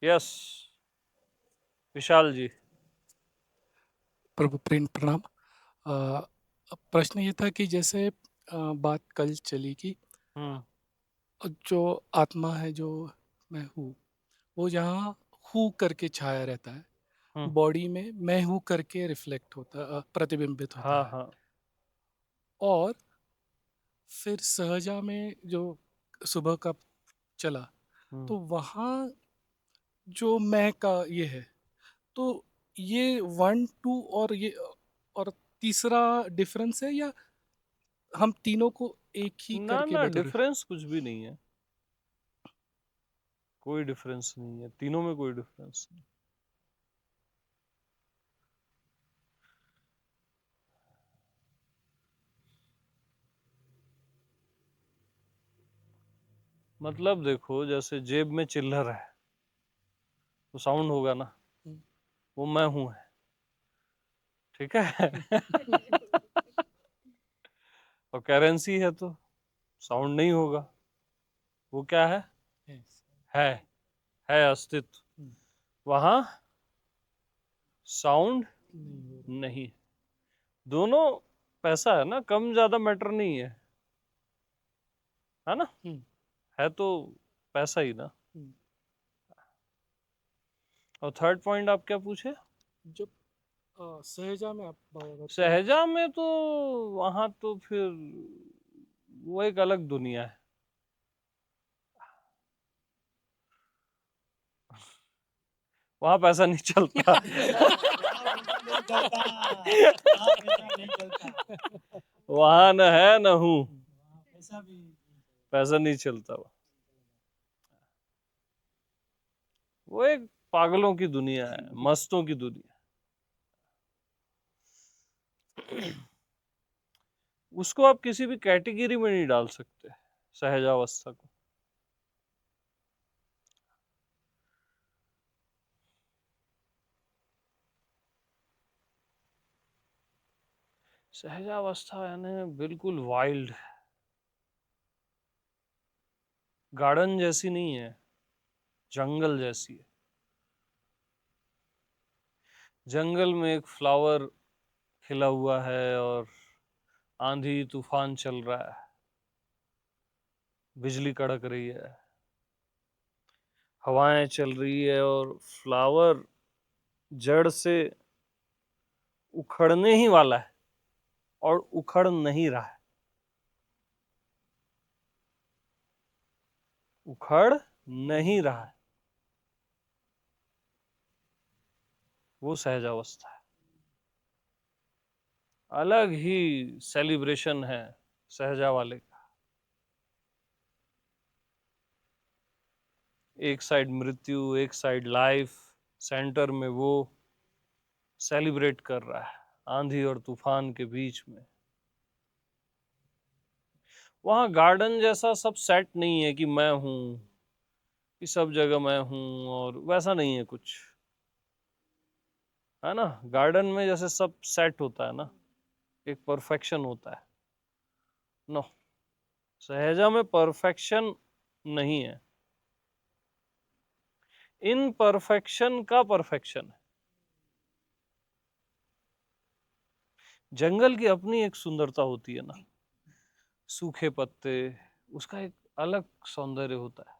Yes, विशाल जी। प्रभु प्रेम प्रणाम। प्रश्न ये था कि जैसे बात कल चली कि हम्म। जो आत्मा है, जो मैं हूँ, वो यहाँ हूँ करके छाया रहता है, हम्म। बॉडी में मैं हूँ करके रिफ्लेक्ट होता, प्रतिबिंबित होता हाँ है। हाँ। और फिर सहजा में जो सुबह का चला, हम्म। तो वहाँ जो मैं का ये है, तो ये वन टू और ये और तीसरा डिफरेंस है, या हम तीनों को एक ही ना करके ना, बदल। डिफरेंस कुछ भी नहीं है, कोई डिफरेंस नहीं है, तीनों में कोई डिफरेंस नहीं। मतलब देखो, जैसे जेब में चिल्लर है तो साउंड होगा ना, वो मैं हूं है, ठीक है। और करेंसी है तो साउंड नहीं होगा, वो क्या है है अस्तित्व। वहां साउंड नहीं। दोनों पैसा है ना, कम ज्यादा मैटर नहीं है ना। है तो पैसा ही ना। और थर्ड पॉइंट आप क्या पूछे? जब सहजा में आप बाबा बताते हैं। सहजा में तो वहां तो फिर वो एक अलग दुनिया है। वहां पैसा नहीं चलता। वहां न है न हूं, पैसा नहीं चलता। वो एक पागलों की दुनिया है, मस्तों की दुनिया। उसको आप किसी भी कैटेगरी में नहीं डाल सकते, सहजावस्था को। सहजावस्था यानी बिल्कुल वाइल्ड, गार्डन जैसी नहीं है, जंगल जैसी है। जंगल में एक फ्लावर खिला हुआ है और आंधी तूफान चल रहा है, बिजली कड़क रही है, हवाएं चल रही है, और फ्लावर जड़ से उखड़ने ही वाला है और उखड़ नहीं रहा है। उखड़ नहीं रहा है, वो सहजावस्था है। अलग ही सेलिब्रेशन है सहजा वाले का। एक साइड मृत्यु, एक साइड लाइफ, सेंटर में वो सेलिब्रेट कर रहा है आंधी और तूफान के बीच में। वहां गार्डन जैसा सब सेट नहीं है कि मैं हूं, कि सब जगह मैं हूं, और वैसा नहीं है कुछ, है ना। गार्डन में जैसे सब सेट होता है ना, एक परफेक्शन होता है। नो, सहजा में परफेक्शन नहीं है, इन परफेक्शन का परफेक्शन है। जंगल की अपनी एक सुंदरता होती है ना, सूखे पत्ते, उसका एक अलग सौंदर्य होता है।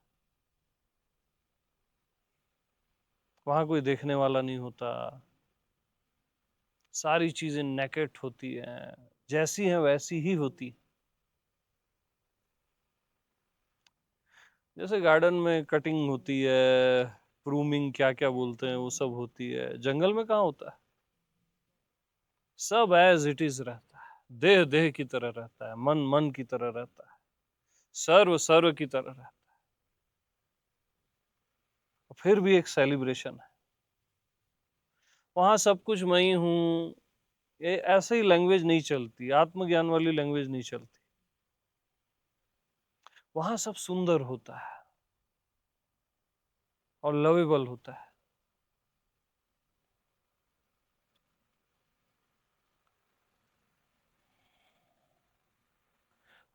वहां कोई देखने वाला नहीं होता, सारी चीजें नेकेट होती हैं, जैसी हैं वैसी ही होती। जैसे गार्डन में कटिंग होती है, प्रूमिंग क्या क्या बोलते हैं, वो सब होती है, जंगल में कहाँ होता है। सब एज इट इज रहता है, देह देह की तरह रहता है, मन मन की तरह रहता है, सर्व सर्व की तरह रहता है। फिर भी एक सेलिब्रेशन है। वहां सब कुछ मैं ही हूँ, ये ऐसे ही लैंग्वेज नहीं चलती, आत्मज्ञान वाली लैंग्वेज नहीं चलती। वहां सब सुंदर होता है और लवेबल होता है।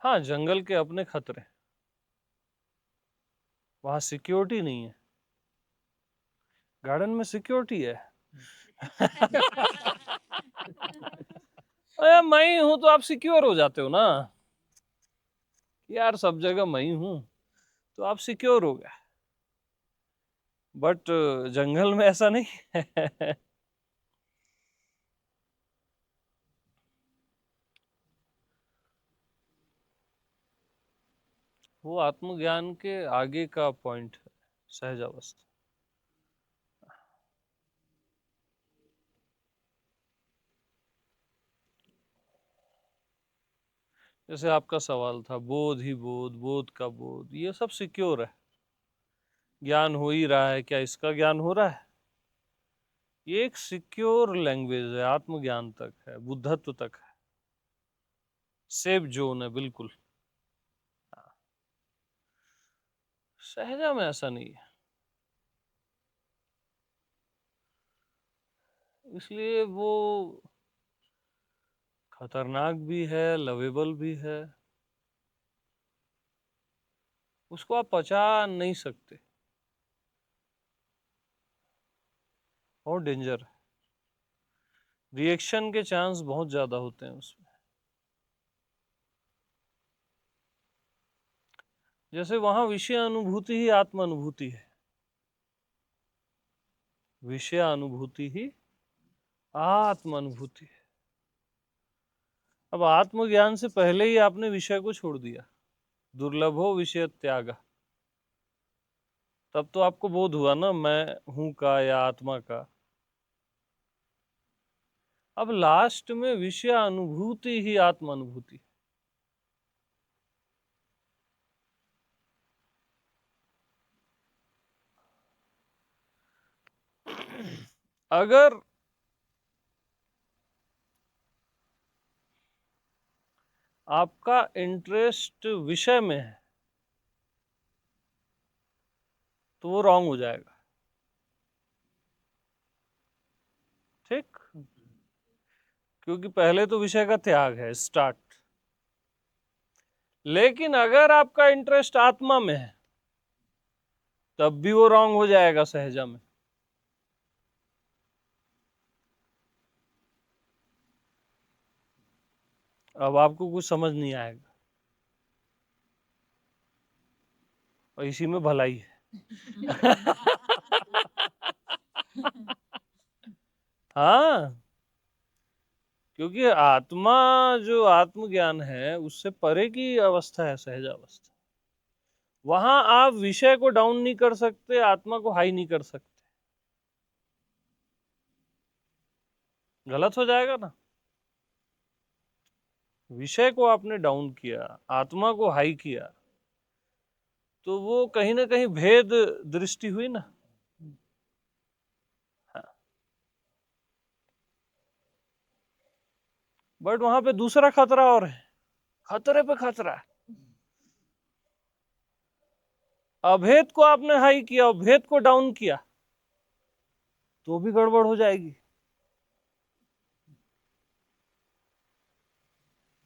हाँ, जंगल के अपने खतरे, वहां सिक्योरिटी नहीं है, गार्डन में सिक्योरिटी है। अरे मैं ही हूं तो आप सिक्योर हो जाते हो ना, यार सब जगह मैं ही हूं तो आप सिक्योर हो गए। बट जंगल में ऐसा नहीं है। वो आत्मज्ञान के आगे का पॉइंट है, सहज अवस्था। जैसे आपका सवाल था, बोध ही बोध, बोध का बोध, ये सब सिक्योर है। ज्ञान हो ही रहा है, क्या इसका ज्ञान हो रहा है? ये एक सिक्योर लैंग्वेज है, आत्मज्ञान तक है, बुद्धत्व तक है, सेफ जोन है बिल्कुल। सहजा में ऐसा नहीं है, इसलिए वो खतरनाक भी है, लवेबल भी है, उसको आप पचा नहीं सकते, और डेंजर है, रिएक्शन के चांस बहुत ज्यादा होते हैं उसमें। जैसे वहां विषय अनुभूति ही आत्म अनुभूति है, विषय अनुभूति ही आत्म अनुभूति है। अब आत्मज्ञान से पहले ही आपने विषय को छोड़ दिया, दुर्लभो विषय त्याग, तब तो आपको बोध हुआ ना मैं हूं का या आत्मा का। अब लास्ट में विषय अनुभूति ही आत्म अनुभूति। अगर आपका इंटरेस्ट विषय में है तो वो रॉन्ग हो जाएगा, ठीक? क्योंकि पहले तो विषय का त्याग है, स्टार्ट। लेकिन अगर आपका इंटरेस्ट आत्मा में है तब भी वो रॉन्ग हो जाएगा सहजा में। अब आपको कुछ समझ नहीं आएगा, और इसी में भलाई है। हाँ, क्योंकि आत्मा जो आत्मज्ञान है उससे परे की अवस्था है सहज अवस्था। वहां आप विषय को डाउन नहीं कर सकते, आत्मा को हाई नहीं कर सकते, गलत हो जाएगा ना। विषय को आपने डाउन किया, आत्मा को हाई किया, तो वो कहीं ना कहीं भेद दृष्टि हुई ना। हाँ। बट वहां पे दूसरा खतरा और है, खतरे पे खतरा है। अभेद को आपने हाई किया और भेद को डाउन किया तो भी गड़बड़ हो जाएगी।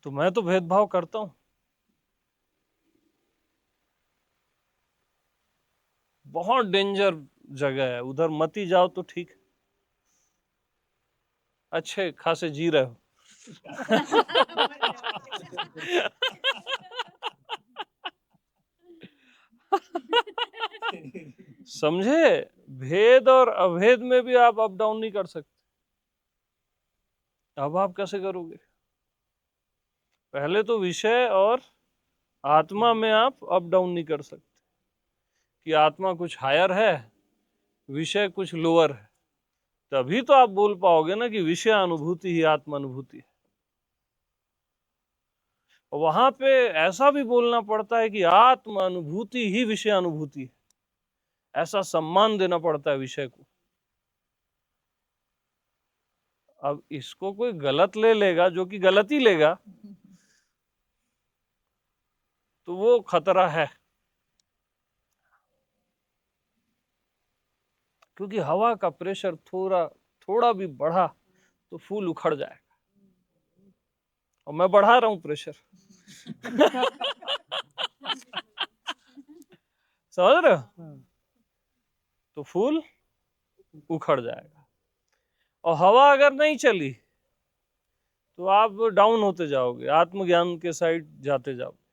तो मैं तो भेदभाव करता हूं, बहुत डेंजर जगह है, उधर मत ही जाओ तो ठीक है, अच्छे खासे जी रहे हो। समझे? भेद और अभेद में भी आप अप डाउन नहीं कर सकते। अब आप कैसे करोगे? पहले तो विषय और आत्मा में आप अप डाउन नहीं कर सकते कि आत्मा कुछ हायर है, विषय कुछ लोअर है, तभी तो आप बोल पाओगे ना कि विषय अनुभूति ही आत्मा अनुभूति है। वहां पे ऐसा भी बोलना पड़ता है कि आत्म अनुभूति ही विषय अनुभूति है, ऐसा सम्मान देना पड़ता है विषय को। अब इसको कोई गलत ले लेगा, जो कि गलत ही लेगा, तो वो खतरा है। क्योंकि हवा का प्रेशर थोड़ा थोड़ा भी बढ़ा तो फूल उखड़ जाएगा, और मैं बढ़ा रहा हूं प्रेशर। समझ रहे हो? तो फूल उखड़ जाएगा। और हवा अगर नहीं चली तो आप डाउन होते जाओगे, आत्मज्ञान के साइड जाते जाओगे।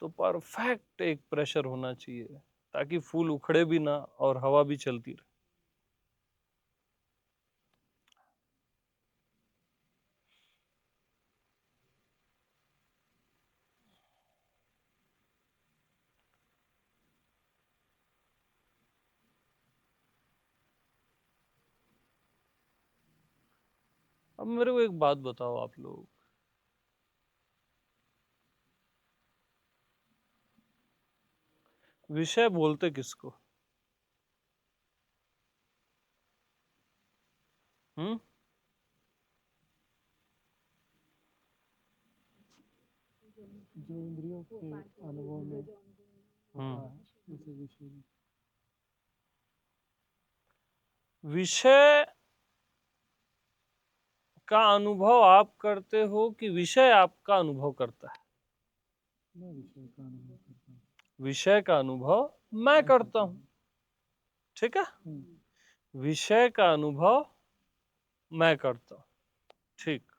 तो परफेक्ट एक प्रेशर होना चाहिए ताकि फूल उखड़े भी ना और हवा भी चलती रहे। अब मेरे को एक बात बताओ आप लोग, विषय बोलते किसको? हम्म? जो इंद्रियों के अनुभव में हम्म। होता है उसे विषय। विषय का अनुभव आप करते हो कि विषय आपका अनुभव करता है? मैं विषय का अनुभव करता हूँ। विषय का अनुभव मैं करता हूं, ठीक है। विषय का अनुभव मैं करता हूं, ठीक।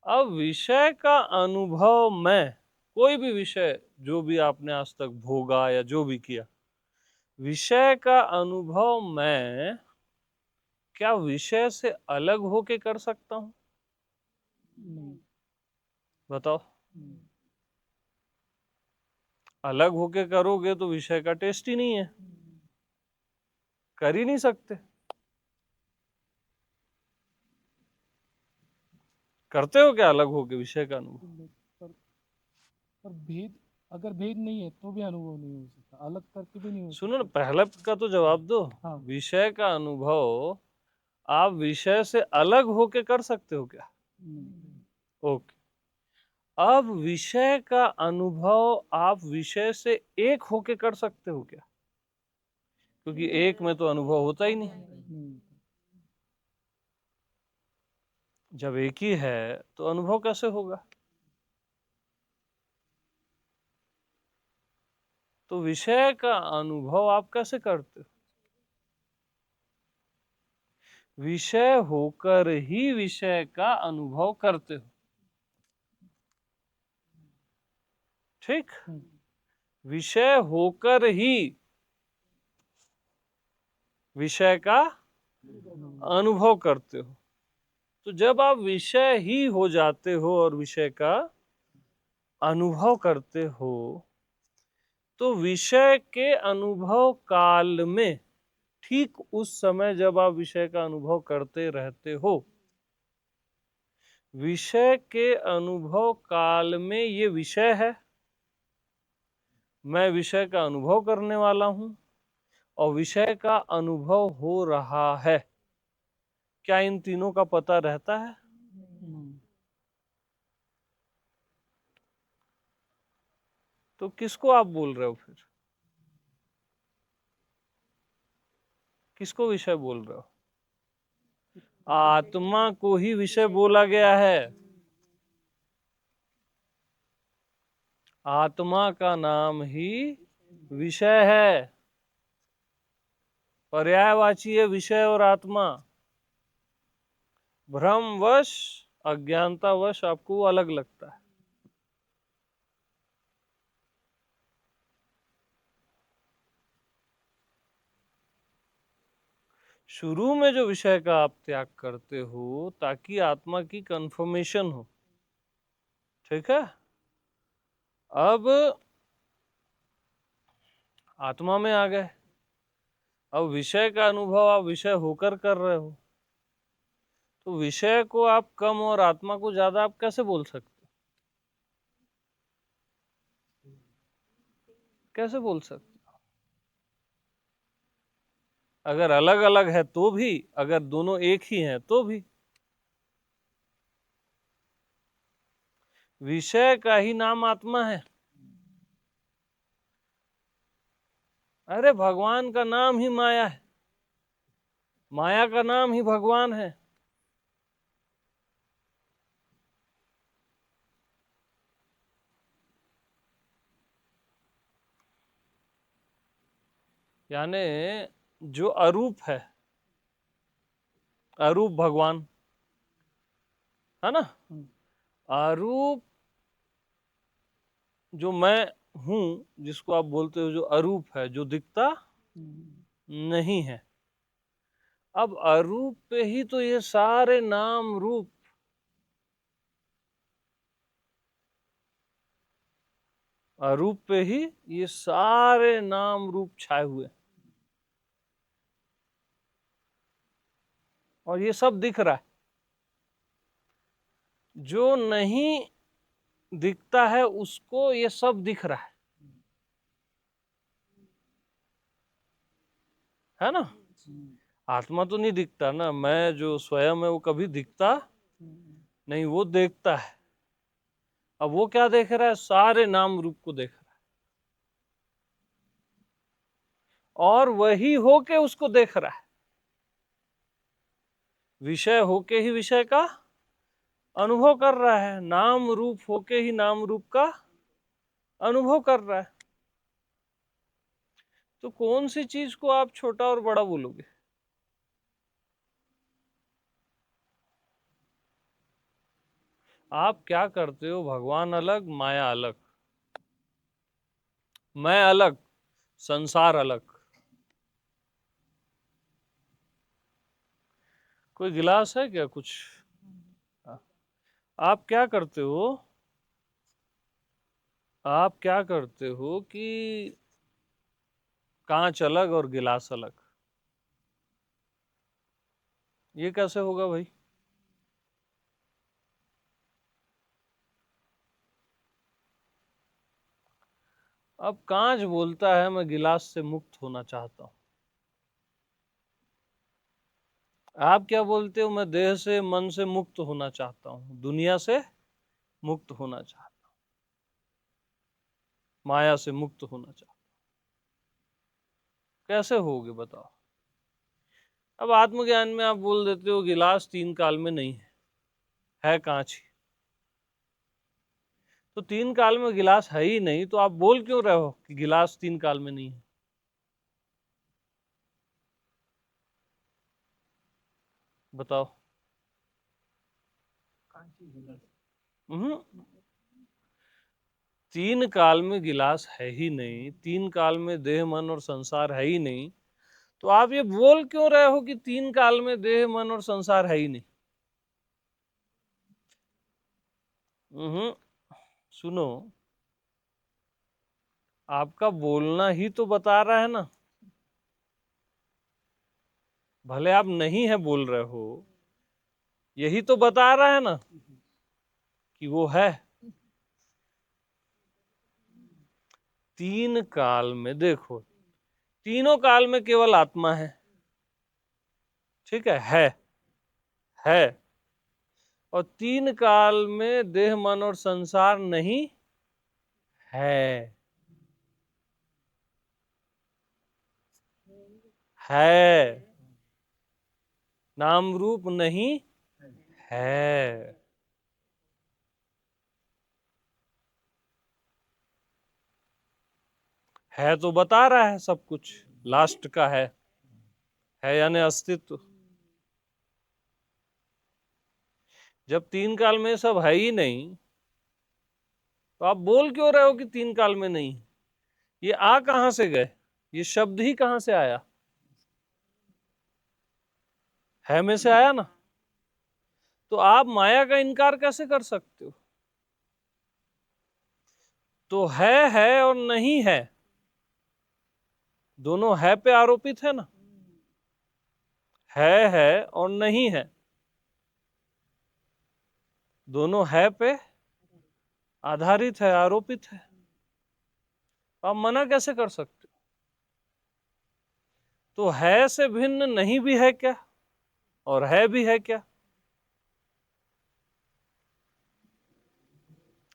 अब विषय का अनुभव मैं, कोई भी विषय जो भी आपने आज तक भोगा या जो भी किया, विषय का अनुभव मैं क्या विषय से अलग होके कर सकता हूं? नहीं। बताओ। नहीं। अलग होके करोगे तो विषय का टेस्ट ही नहीं है, कर ही नहीं सकते। करते हो क्या अलग होके विषय का अनुभव? पर पर भेद, अगर भेद नहीं है तो भी अनुभव नहीं हो सकता, अलग करके भी नहीं हो सुनो ना, सकता। पहला का तो जवाब दो। हाँ। विषय का अनुभव आप विषय से अलग होके कर सकते हो क्या? नहीं। ओके। अब विषय का अनुभव आप विषय से एक होके कर सकते हो क्या? क्योंकि एक में तो अनुभव होता ही नहीं। नहीं। जब एक ही है तो अनुभव कैसे होगा? तो विषय का अनुभव आप कैसे करते हो? विषय होकर ही विषय का अनुभव करते हो, ठीक। विषय होकर ही विषय का अनुभव करते हो। तो जब आप विषय ही हो जाते हो और विषय का अनुभव करते हो, तो विषय के अनुभव काल में, ठीक उस समय जब आप विषय का अनुभव करते रहते हो, विषय के अनुभव काल में ये विषय है, मैं विषय का अनुभव करने वाला हूं और विषय का अनुभव हो रहा है। क्या इन तीनों का पता रहता है? तो किसको आप बोल रहे हो फिर? किसको विषय बोल रहे हो? आत्मा को ही विषय बोला गया है। आत्मा का नाम ही विषय है। पर्यायवाची है विषय और आत्मा। भ्रमवश, अज्ञानतावश आपको वो अलग लगता है। शुरू में जो विषय का आप त्याग करते हो ताकि आत्मा की कंफर्मेशन हो, ठीक है। अब आत्मा में आ गए, अब विषय का अनुभव आप विषय होकर कर रहे हो, तो विषय को आप कम और आत्मा को ज्यादा आप कैसे बोल सकते? कैसे बोल सकते? अगर अलग अलग है तो भी, अगर दोनों एक ही हैं तो भी। विषय का ही नाम आत्मा है। अरे भगवान का नाम ही माया है, माया का नाम ही भगवान है। यानी जो अरूप है, अरूप भगवान है ना, अरूप जो मैं हूं, जिसको आप बोलते हो जो अरूप है, जो दिखता नहीं है। अब अरूप पे ही तो ये सारे नाम रूप, अरूप पे ही ये सारे नाम रूप छाए हुए, और ये सब दिख रहा है। जो नहीं दिखता है उसको ये सब दिख रहा है ना। आत्मा तो नहीं दिखता ना, मैं जो स्वयं है वो कभी दिखता नहीं, वो देखता है। अब वो क्या देख रहा है? सारे नाम रूप को देख रहा है, और वही होके उसको देख रहा है। विषय होके ही विषय का अनुभव कर रहा है, नाम रूप होके ही नाम रूप का अनुभव कर रहा है। तो कौन सी चीज को आप छोटा और बड़ा बोलोगे? आप क्या करते हो? भगवान अलग, माया अलग, मैं अलग, संसार अलग। कोई गिलास है क्या कुछ? आप क्या करते हो? आप क्या करते हो कि कांच अलग और गिलास अलग? ये कैसे होगा भाई? अब कांच बोलता है मैं गिलास से मुक्त होना चाहता हूं। आप क्या बोलते हो? मैं देह से, मन से मुक्त होना चाहता हूं, दुनिया से मुक्त होना चाहता हूं, माया से मुक्त होना चाहता हूं। कैसे होगे बताओ? अब आत्मज्ञान में आप बोल देते हो गिलास तीन काल में नहीं है कांच ही। तो तीन काल में गिलास है ही नहीं, तो आप बोल क्यों रहे हो कि गिलास तीन काल में नहीं है? बताओ। हम्म, तीन काल में गिलास है ही नहीं, तीन काल में देह मन और संसार है ही नहीं, तो आप ये बोल क्यों रहे हो कि तीन काल में देह मन और संसार है ही नहीं? हम्म, सुनो, आपका बोलना ही तो बता रहा है ना। भले आप नहीं है बोल रहे हो, यही तो बता रहा है ना कि वो है। तीन काल में देखो, तीनों काल में केवल आत्मा है, ठीक है। और तीन काल में देह मन और संसार नहीं है, है, नाम रूप नहीं है। है तो बता रहा है सब कुछ, लास्ट का है यानी अस्तित्व। जब तीन काल में सब है ही नहीं, तो आप बोल क्यों रहे हो कि तीन काल में नहीं? ये आ कहां से गए? ये शब्द ही कहां से आया? है में से आया ना। तो आप माया का इनकार कैसे कर सकते हो? तो है और नहीं है, दोनों है पे आरोपित है ना। है और नहीं है, दोनों है पे आधारित है, आरोपित है। आप मना कैसे कर सकते हो? तो है से भिन्न नहीं भी है क्या, और है भी है क्या?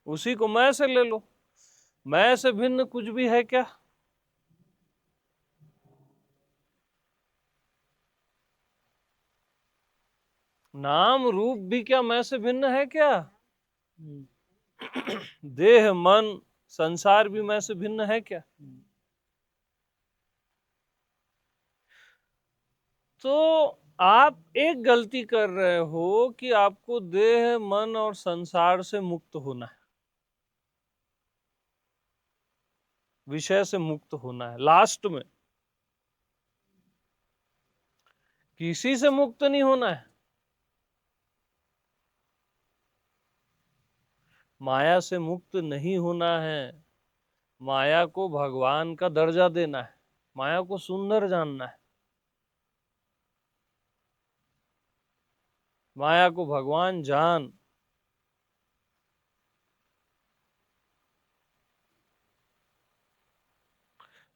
उसी को मैं से ले लो, मैं से भिन्न कुछ भी है क्या? नाम रूप भी क्या मैं से भिन्न है क्या? देह मन संसार भी मैं से भिन्न है क्या? तो आप एक गलती कर रहे हो कि आपको देह, मन और संसार से मुक्त होना है, विषय से मुक्त होना है। लास्ट में किसी से मुक्त नहीं होना है, माया से मुक्त नहीं होना है। माया को भगवान का दर्जा देना है, माया को सुंदर जानना है, माया को भगवान जान।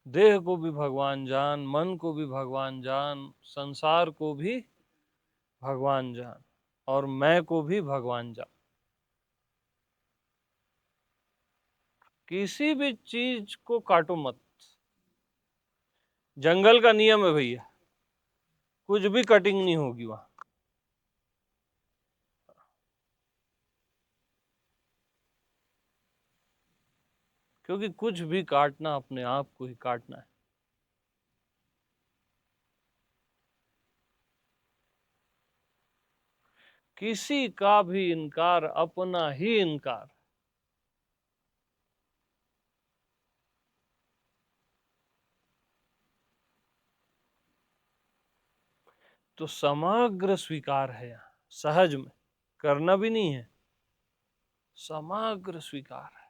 देह को भी भगवान जान, मन को भी भगवान जान, संसार को भी भगवान जान, और मैं को भी भगवान जान। किसी भी चीज को काटो मत। जंगल का नियम है भैया, कुछ भी कटिंग नहीं होगी वहां, क्योंकि कुछ भी काटना अपने आप को ही काटना है। किसी का भी इनकार अपना ही इनकार। तो समग्र स्वीकार है यहाँ, सहज में, करना भी नहीं है, समग्र स्वीकार है।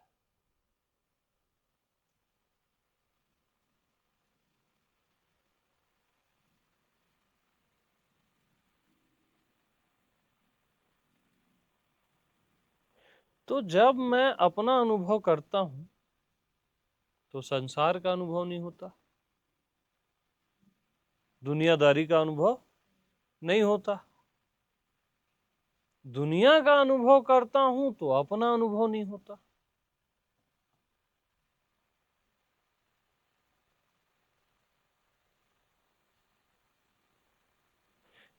तो जब मैं अपना अनुभव करता हूं तो संसार का अनुभव नहीं होता, दुनियादारी का अनुभव नहीं होता। दुनिया का अनुभव करता हूं तो अपना अनुभव नहीं होता।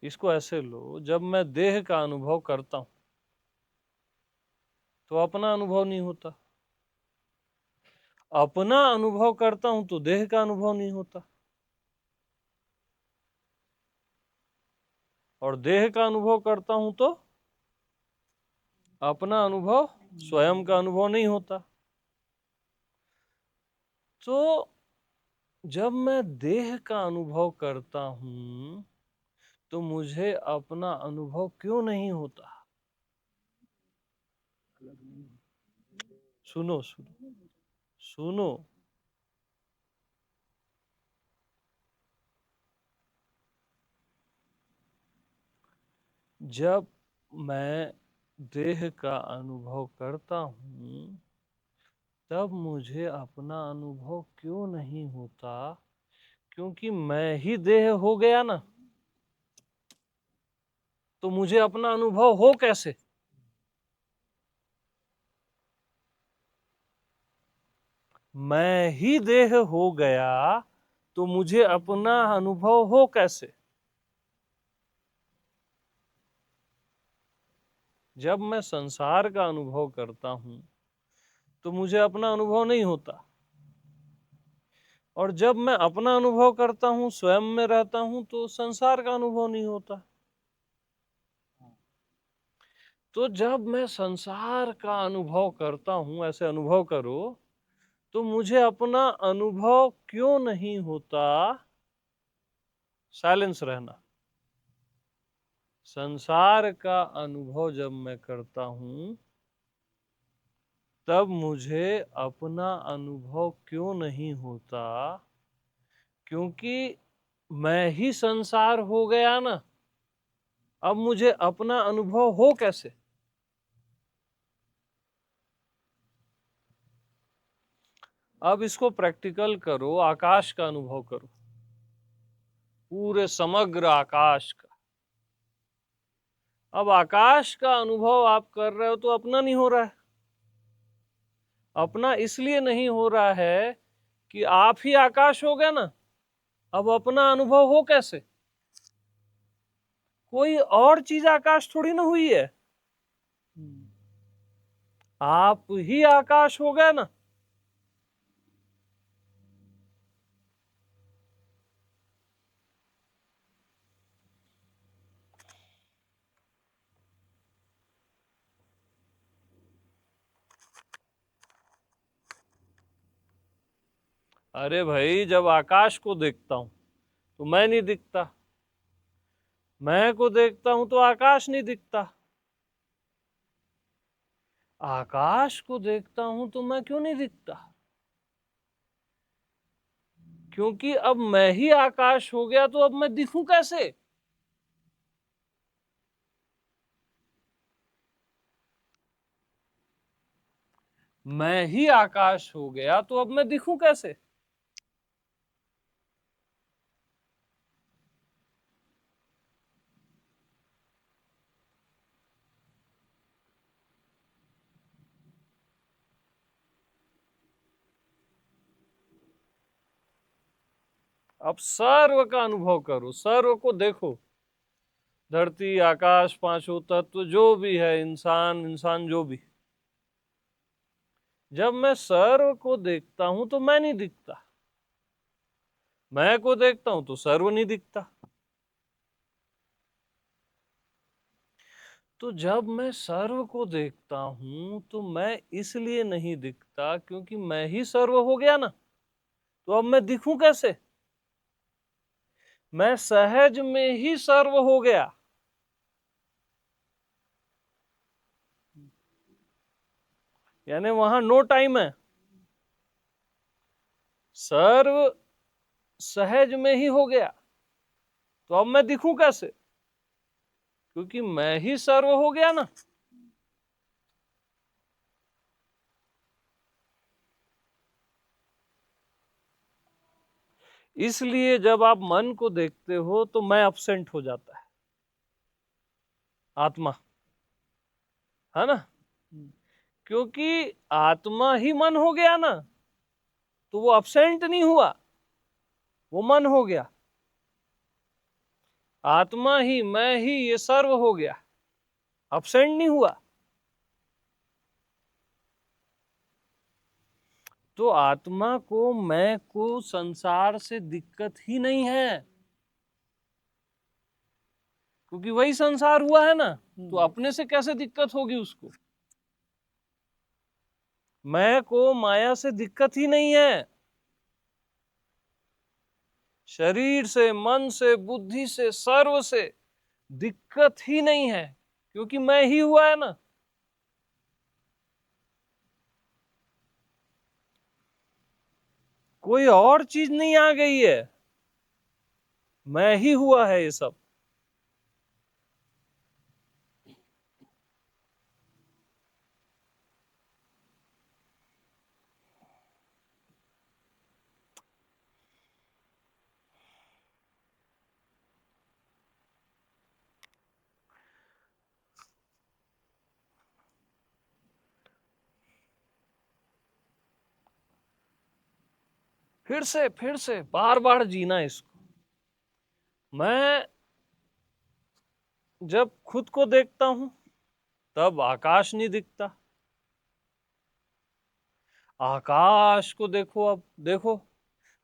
इसको ऐसे लो, जब मैं देह का अनुभव करता हूं तो अपना अनुभव नहीं होता, अपना अनुभव करता हूं तो देह का अनुभव नहीं होता, और देह का अनुभव करता हूं तो अपना अनुभव, स्वयं का अनुभव नहीं होता। तो जब मैं देह का अनुभव करता हूं तो मुझे अपना अनुभव क्यों नहीं होता? सुनो सुनो सुनो, जब मैं देह का अनुभव करता हूं तब मुझे अपना अनुभव क्यों नहीं होता? क्योंकि मैं ही देह हो गया ना, तो मुझे अपना अनुभव हो कैसे? मैं ही देह हो गया तो मुझे अपना अनुभव हो कैसे? जब मैं संसार का अनुभव करता हूं तो मुझे अपना अनुभव नहीं होता, और जब मैं अपना अनुभव करता हूं, स्वयं में रहता हूं, तो संसार का अनुभव नहीं होता। तो जब मैं संसार का अनुभव करता हूं, ऐसे अनुभव करो, तो मुझे अपना अनुभव क्यों नहीं होता? साइलेंस रहना। संसार का अनुभव जब मैं करता हूं तब मुझे अपना अनुभव क्यों नहीं होता? क्योंकि मैं ही संसार हो गया ना, अब मुझे अपना अनुभव हो कैसे? अब इसको प्रैक्टिकल करो, आकाश का अनुभव करो, पूरे समग्र आकाश का। अब आकाश का अनुभव आप कर रहे हो तो अपना नहीं हो रहा है। अपना इसलिए नहीं हो रहा है कि आप ही आकाश हो गए ना, अब अपना अनुभव हो कैसे? कोई और चीज आकाश थोड़ी ना हुई है, आप ही आकाश हो गए ना। अरे भाई, जब आकाश को देखता हूं तो मैं नहीं दिखता, मैं को देखता हूं तो आकाश नहीं दिखता, आकाश को देखता हूं तो मैं क्यों नहीं दिखता? क्योंकि अब मैं ही आकाश हो गया, तो अब मैं दिखूं कैसे? मैं ही आकाश हो गया तो अब मैं दिखूं कैसे? अब सर्व का अनुभव करो, सर्व को देखो, धरती, आकाश, पांचों तत्व, जो भी है, इंसान, इंसान जो भी। जब मैं सर्व को देखता हूं तो मैं नहीं दिखता, मैं को देखता हूं तो सर्व नहीं दिखता। तो जब मैं सर्व को देखता हूं तो मैं इसलिए नहीं दिखता क्योंकि मैं ही सर्व हो गया ना, तो अब मैं दिखूं कैसे? मैं सहज में ही सर्व हो गया। यानी वहां नो टाइम है, सर्व सहज में ही हो गया, तो अब मैं दिखूं कैसे? क्योंकि मैं ही सर्व हो गया ना। इसलिए जब आप मन को देखते हो तो मैं अपसेंट हो जाता है, आत्मा, है ना? क्योंकि आत्मा ही मन हो गया ना, तो वो अपसेंट नहीं हुआ, वो मन हो गया। आत्मा ही, मैं ही, ये सर्व हो गया, अपसेंट नहीं हुआ। तो आत्मा को, मैं को संसार से दिक्कत ही नहीं है, क्योंकि वही संसार हुआ है ना, तो अपने से कैसे दिक्कत होगी उसको? मैं को माया से दिक्कत ही नहीं है, शरीर से, मन से, बुद्धि से, सर्व से दिक्कत ही नहीं है, क्योंकि मैं ही हुआ है ना। कोई और चीज नहीं आ गई है, मैं ही हुआ है ये सब। फिर से बार बार जीना इसको। मैं जब खुद को देखता हूं तब आकाश नहीं दिखता, आकाश को देखो, अब देखो,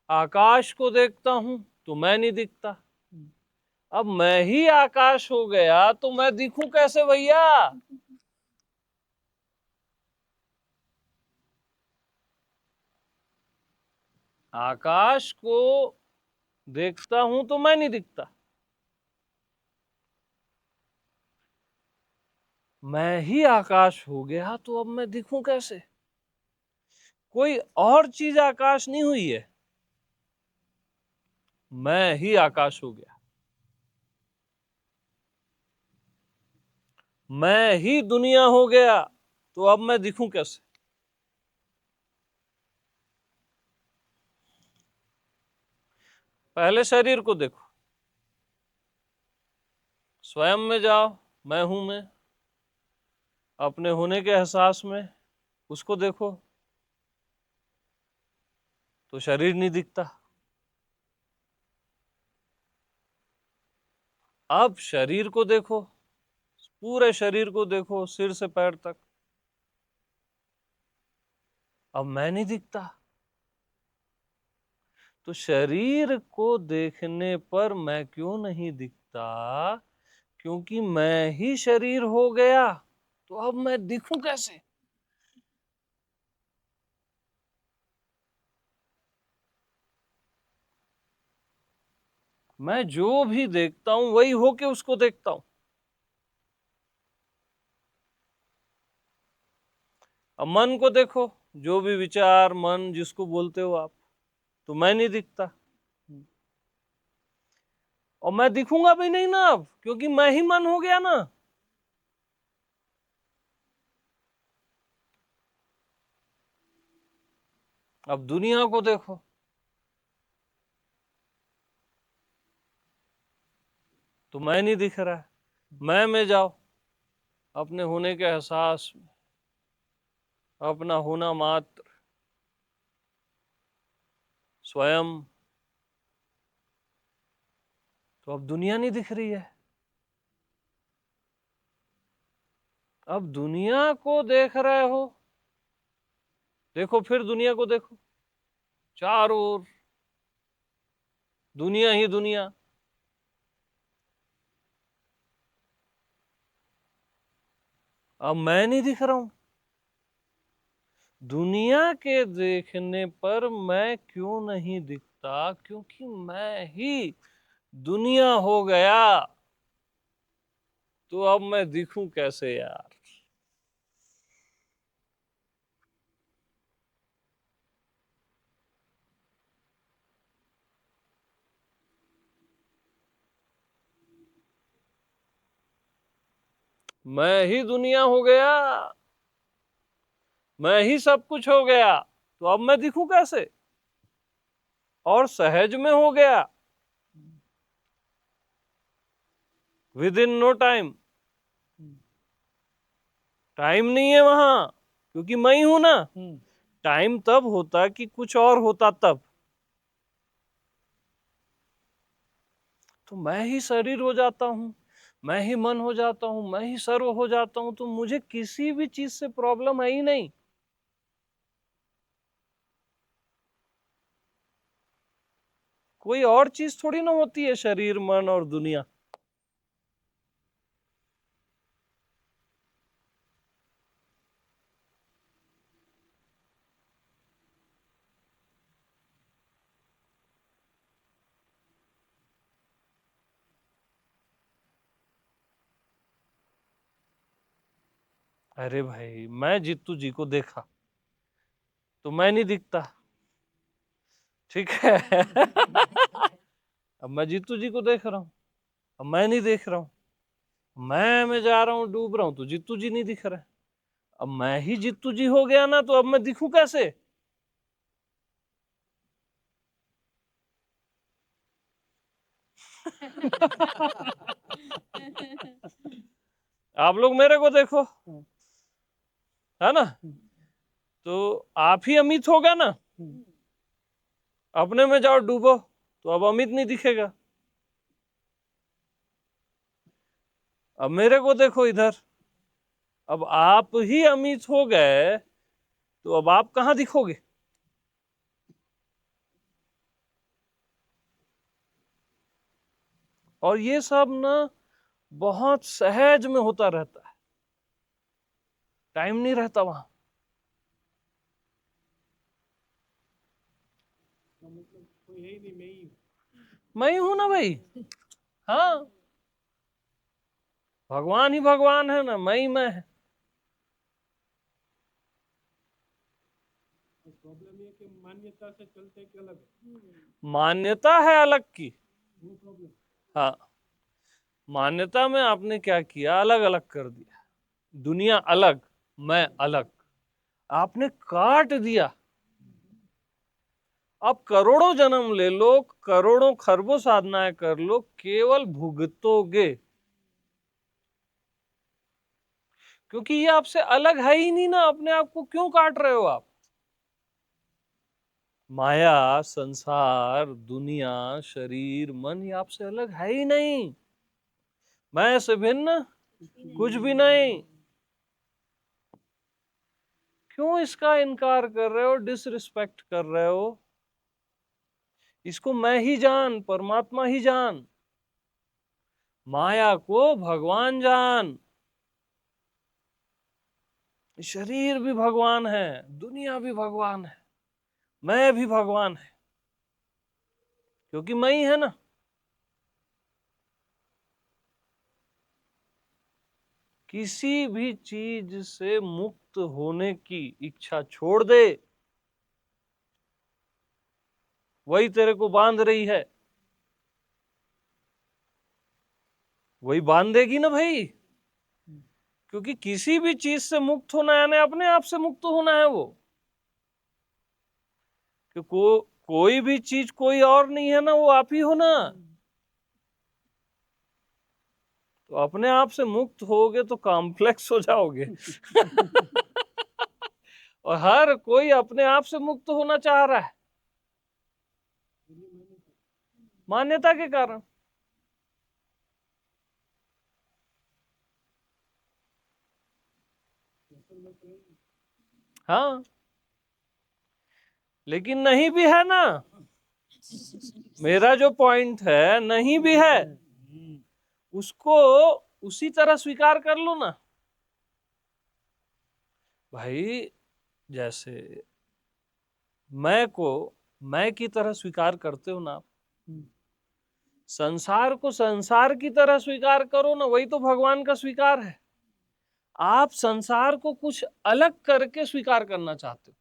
आकाश को देखता हूं तो मैं नहीं दिखता, अब मैं ही आकाश हो गया तो मैं दिखूं कैसे भैया? आकाश को देखता हूं तो मैं नहीं दिखता, मैं ही आकाश हो गया तो अब मैं दिखूं कैसे? कोई और चीज आकाश नहीं हुई है, मैं ही आकाश हो गया, मैं ही दुनिया हो गया, तो अब मैं दिखूं कैसे? पहले शरीर को देखो, स्वयं में जाओ, मैं हूं मैं, अपने होने के एहसास में उसको देखो, तो शरीर नहीं दिखता। अब शरीर को देखो, पूरे शरीर को देखो, सिर से पैर तक, अब मैं नहीं दिखता। तो शरीर को देखने पर मैं क्यों नहीं दिखता? क्योंकि मैं ही शरीर हो गया, तो अब मैं दिखूं कैसे? मैं जो भी देखता हूं वही होके उसको देखता हूं। अब मन को देखो, जो भी विचार मन जिसको बोलते हो आप, तो मैं नहीं दिखता और मैं दिखूंगा भी नहीं ना अब, क्योंकि मैं ही मन हो गया ना। अब दुनिया को देखो, तो मैं नहीं दिख रहा है। मैं में जाओ, अपने होने के एहसास में, अपना होना मात्र, स्वयं, तो अब दुनिया नहीं दिख रही है। अब दुनिया को देख रहे हो, देखो फिर दुनिया को देखो, चारों ओर दुनिया ही दुनिया। अब मैं नहीं दिख रहा हूं। दुनिया के देखने पर मैं क्यों नहीं दिखता? क्योंकि मैं ही दुनिया हो गया। तो अब मैं दिखूं कैसे यार? मैं ही दुनिया हो गया, मैं ही सब कुछ हो गया, तो अब मैं दिखूं कैसे? और सहज में हो गया, within no time. Time नहीं है वहां, क्योंकि मैं ही हूं ना। टाइम तब होता कि कुछ और होता तब। तो मैं ही शरीर हो जाता हूं, मैं ही मन हो जाता हूं, मैं ही सर्व हो जाता हूं, तो मुझे किसी भी चीज से प्रॉब्लम है ही नहीं। कोई और चीज थोड़ी ना होती है शरीर मन और दुनिया। अरे भाई, मैं जीतू जी को देखा तो मैं नहीं दिखता, ठीक है। अब मैं जीतू जी को देख रहा हूं, अब मैं नहीं देख रहा हूं। मैं जा रहा हूं, डूब रहा हूं, तो जीतू जी नहीं दिख रहा है। अब मैं ही जीतू जी हो गया ना, तो अब मैं दिखूं कैसे? आप लोग मेरे को देखो, है ना? तो आप ही अमित होगा ना। अपने में जाओ डूबो, तो अब अमित नहीं दिखेगा। अब मेरे को देखो इधर, अब आप ही अमित हो गए, तो अब आप कहां दिखोगे? और ये सब ना बहुत सहज में होता रहता है, टाइम नहीं रहता वहां। मैं ही हूं ना भाई। हाँ, भगवान ही भगवान है ना, मैं ही मैं है। प्रॉब्लम ये कि मान्यता से चलते कि अलग है। मान्यता है अलग की। हाँ, मान्यता में आपने क्या किया, अलग अलग कर दिया। दुनिया अलग, मैं अलग, आपने काट दिया। अब करोड़ों जन्म ले लो, करोड़ों खरबों साधनाएं कर लो, केवल भुगतोगे, क्योंकि ये आपसे अलग है ही नहीं ना। अपने आप को क्यों काट रहे हो आप? माया, संसार, दुनिया, शरीर, मन, ये आपसे अलग है ही नहीं। मैं से भिन्न कुछ भी नहीं। क्यों इसका इनकार कर रहे हो, डिसरिस्पेक्ट कर रहे हो? इसको मैं ही जान, परमात्मा ही जान, माया को भगवान जान। शरीर भी भगवान है, दुनिया भी भगवान है, मैं भी भगवान है, क्योंकि मैं ही है ना। किसी भी चीज से मुक्त होने की इच्छा छोड़ दे, वही तेरे को बांध रही है, वही बांध देगी ना भाई। क्योंकि किसी भी चीज से मुक्त होना यानी अपने आप से मुक्त होना है वो। कि कोई भी चीज कोई और नहीं है ना, वो आप ही हो ना। तो अपने आप से मुक्त होगे तो कॉम्प्लेक्स हो जाओगे। और हर कोई अपने आप से मुक्त होना चाह रहा है, मान्यता के कारण। हाँ, लेकिन नहीं भी है ना। मेरा जो पॉइंट है, नहीं भी है, उसको उसी तरह स्वीकार कर लो ना भाई। जैसे मैं की तरह स्वीकार करते हो ना आप, संसार को संसार की तरह स्वीकार करो ना, वही तो भगवान का स्वीकार है। आप संसार को कुछ अलग करके स्वीकार करना चाहते हो।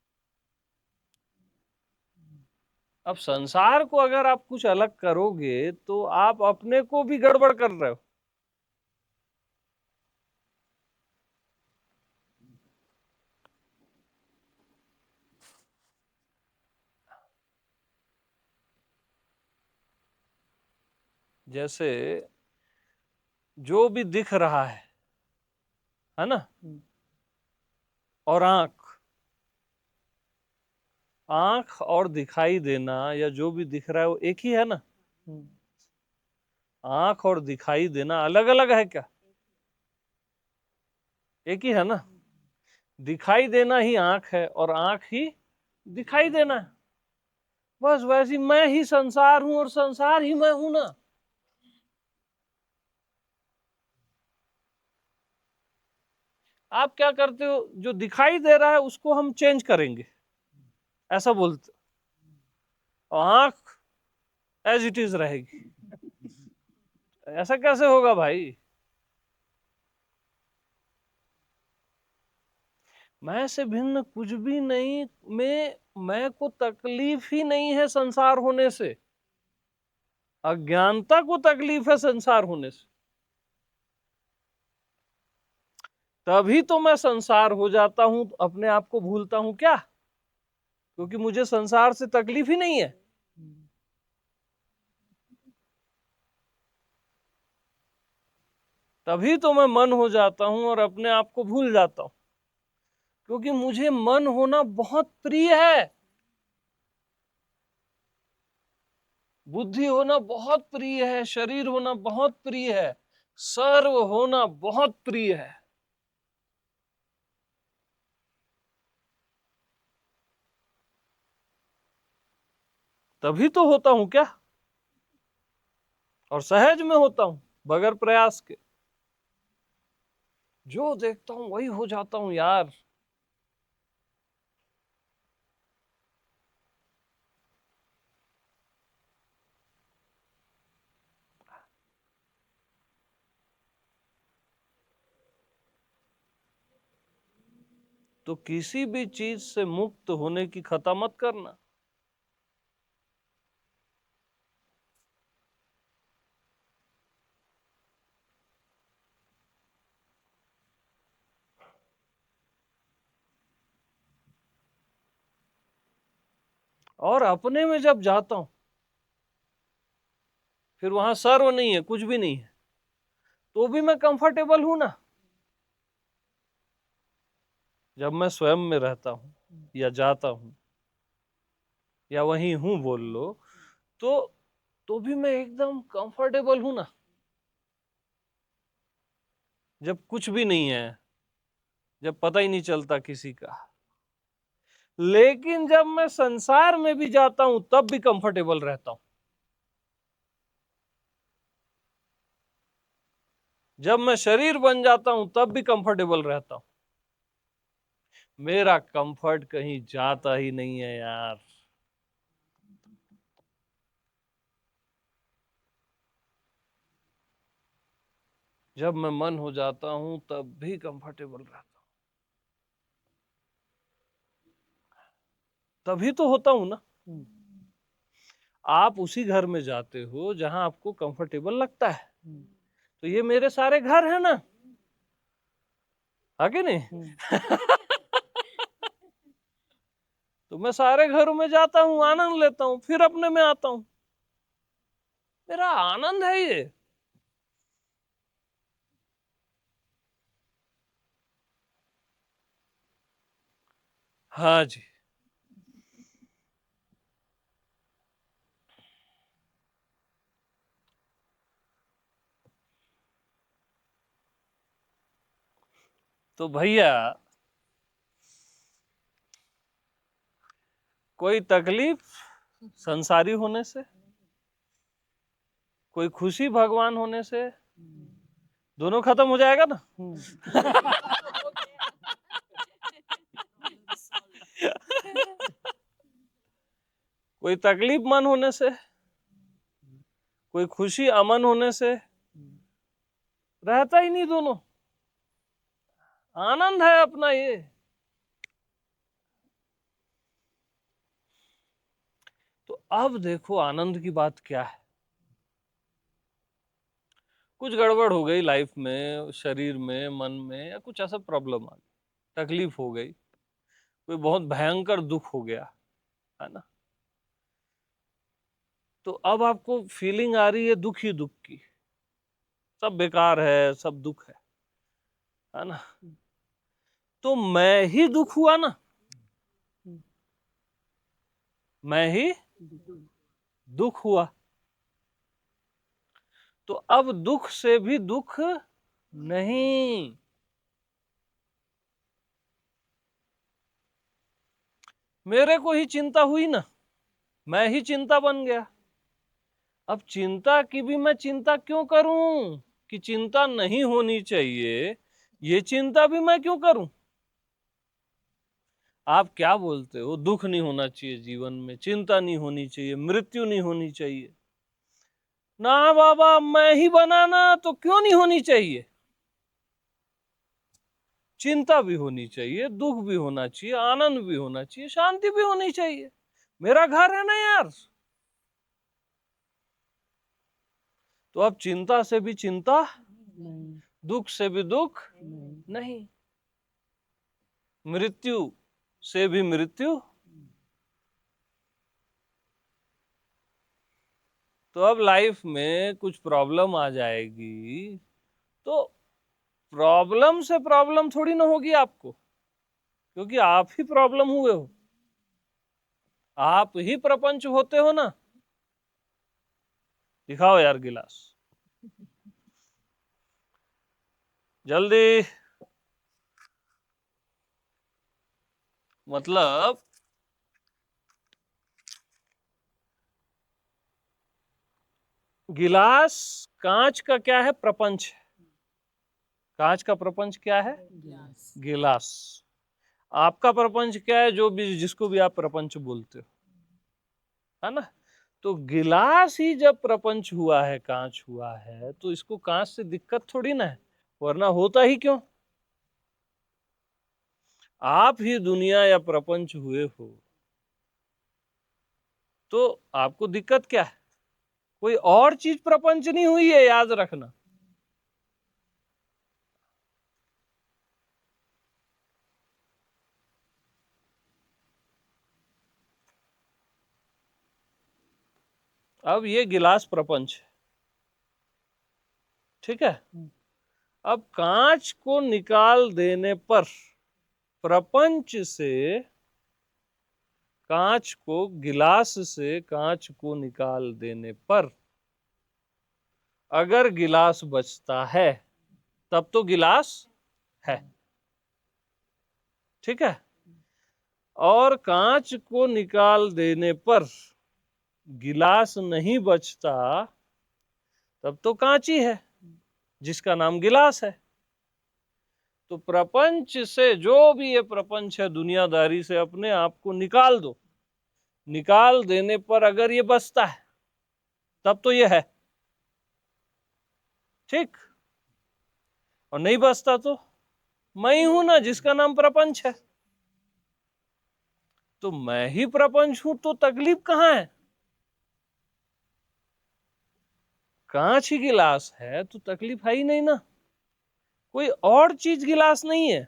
अब संसार को अगर आप कुछ अलग करोगे तो आप अपने को भी गड़बड़ कर रहे हो। जैसे जो भी दिख रहा है ना, और आंख आंख और दिखाई देना या जो भी दिख रहा है वो एक ही है ना। आंख और दिखाई देना अलग अलग है क्या? एक ही है ना। दिखाई देना ही आंख है और आंख ही दिखाई देना है। बस वैसी मैं ही संसार हूं और संसार ही मैं हूं ना। आप क्या करते हो, जो दिखाई दे रहा है उसको हम चेंज करेंगे, ऐसा बोलते। आंख एज इट इज रहेगी। ऐसा कैसे होगा भाई? मैं से भिन्न कुछ भी नहीं। मैं को तकलीफ ही नहीं है संसार होने से, अज्ञानता को तकलीफ है संसार होने से। तभी तो मैं संसार हो जाता हूं, अपने आप को भूलता हूं क्या? क्योंकि मुझे संसार से तकलीफ ही नहीं है। तभी तो मैं मन हो जाता हूं और अपने आप को भूल जाता हूं, क्योंकि मुझे मन होना बहुत प्रिय है, बुद्धि होना बहुत प्रिय है, शरीर होना बहुत प्रिय है, सर्व होना बहुत प्रिय है। तभी तो होता हूं क्या, और सहज में होता हूं, बगैर प्रयास के। जो देखता हूं वही हो जाता हूं यार। तो किसी भी चीज से मुक्त होने की खता मत करना। और अपने में जब जाता हूं, फिर वहां सर्व नहीं है, कुछ भी नहीं है, तो भी मैं कंफर्टेबल हूं ना। जब मैं स्वयं में रहता हूं या जाता हूं या वहीं हूं बोल लो, तो भी मैं एकदम कंफर्टेबल हूं ना। जब कुछ भी नहीं है, जब पता ही नहीं चलता किसी का। लेकिन जब मैं संसार में भी जाता हूं तब भी कंफर्टेबल रहता हूं। जब मैं शरीर बन जाता हूं तब भी कंफर्टेबल रहता हूं। मेरा कंफर्ट कहीं जाता ही नहीं है यार। जब मैं मन हो जाता हूं तब भी कंफर्टेबल रहता हूं, तभी तो होता हूं ना। आप उसी घर में जाते हो जहां आपको कंफर्टेबल लगता है, तो ये मेरे सारे घर है ना, आगे नहीं। तो मैं सारे घरों में जाता हूँ, आनंद लेता हूँ, फिर अपने में आता हूँ। मेरा आनंद है ये। हाँ जी। तो भैया, कोई तकलीफ संसारी होने से, कोई खुशी भगवान होने से, दोनों खत्म हो जाएगा ना। कोई तकलीफ मन होने से, कोई खुशी अमन होने से, रहता ही नहीं दोनों। आनंद है अपना ये। तो अब देखो आनंद की बात क्या है। कुछ गड़बड़ हो गई लाइफ में, शरीर में, मन में, या कुछ ऐसा प्रॉब्लम आ गई, तकलीफ हो गई, कोई बहुत भयंकर दुख हो गया, है ना। तो अब आपको फीलिंग आ रही है दुख ही दुख की, सब बेकार है, सब दुख है ना। तो मैं ही दुख हुआ ना, मैं ही दुख हुआ। तो अब दुख से भी दुख नहीं, मेरे को ही चिंता हुई ना, मैं ही चिंता बन गया। अब चिंता की भी मैं चिंता क्यों करूं, कि चिंता नहीं होनी चाहिए, ये चिंता भी मैं क्यों करूं। आप क्या बोलते हो, दुख नहीं होना चाहिए जीवन में, चिंता नहीं होनी चाहिए, मृत्यु नहीं होनी चाहिए। ना बाबा, मैं ही बनाना, तो क्यों नहीं होनी चाहिए। चिंता भी होनी चाहिए, दुख भी होना चाहिए, आनंद भी होना चाहिए, शांति भी होनी चाहिए। मेरा घर है ना यार। तो अब चिंता से भी चिंता, दुख से भी दुख नहीं, मृत्यु से भी मृत्यु। तो अब लाइफ में कुछ प्रॉब्लम आ जाएगी, तो प्रॉब्लम से प्रॉब्लम थोड़ी ना होगी आपको, क्योंकि आप ही प्रॉब्लम हुए हो, आप ही प्रपंच होते हो ना। दिखाओ यार गिलास, जल्दी। मतलब गिलास, कांच का क्या है, प्रपंच है। कांच का प्रपंच क्या है, गिलास। आपका प्रपंच क्या है, जो भी जिसको भी आप प्रपंच बोलते हो, है ना। तो गिलास ही जब प्रपंच हुआ है, कांच हुआ है, तो इसको कांच से दिक्कत थोड़ी ना है, वरना होता ही क्यों। आप ही दुनिया या प्रपंच हुए हो, तो आपको दिक्कत क्या है। कोई और चीज प्रपंच नहीं हुई है, याद रखना। अब ये गिलास प्रपंच है, ठीक है। अब कांच को निकाल देने पर, प्रपंच से कांच को, गिलास से कांच को निकाल देने पर अगर गिलास बचता है, तब तो गिलास है, ठीक है। और कांच को निकाल देने पर गिलास नहीं बचता, तब तो कांच ही है, जिसका नाम गिलास है। तो प्रपंच से, जो भी ये प्रपंच है, दुनियादारी से अपने आप को निकाल दो। निकाल देने पर अगर ये बचता है, तब तो ये है, ठीक। और नहीं बचता तो मैं ही हूं ना जिसका नाम प्रपंच है। तो मैं ही प्रपंच हूं तो तकलीफ कहाँ है? कांच ही गिलास है तो तकलीफ है ही नहीं ना। कोई और चीज गिलास नहीं है,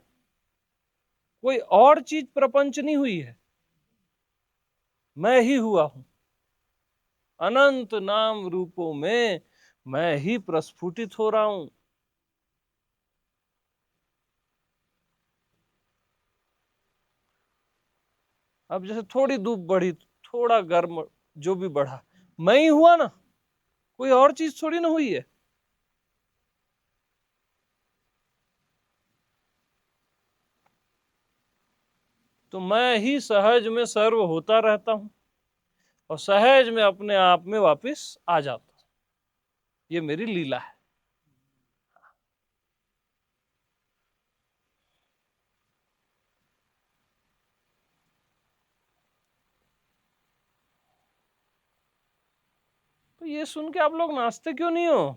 कोई और चीज प्रपंच नहीं हुई है, मैं ही हुआ हूं। अनंत नाम रूपों में मैं ही प्रस्फुटित हो रहा हूं। अब जैसे थोड़ी धूप बढ़ी, थोड़ा गर्म जो भी बढ़ा, मैं ही हुआ ना, कोई और चीज थोड़ी ना हुई है। तो मैं ही सहज में सर्व होता रहता हूं और सहज में अपने आप में वापस आ जाता हूं। ये मेरी लीला है। तो ये सुन के आप लोग नाचते क्यों नहीं हो?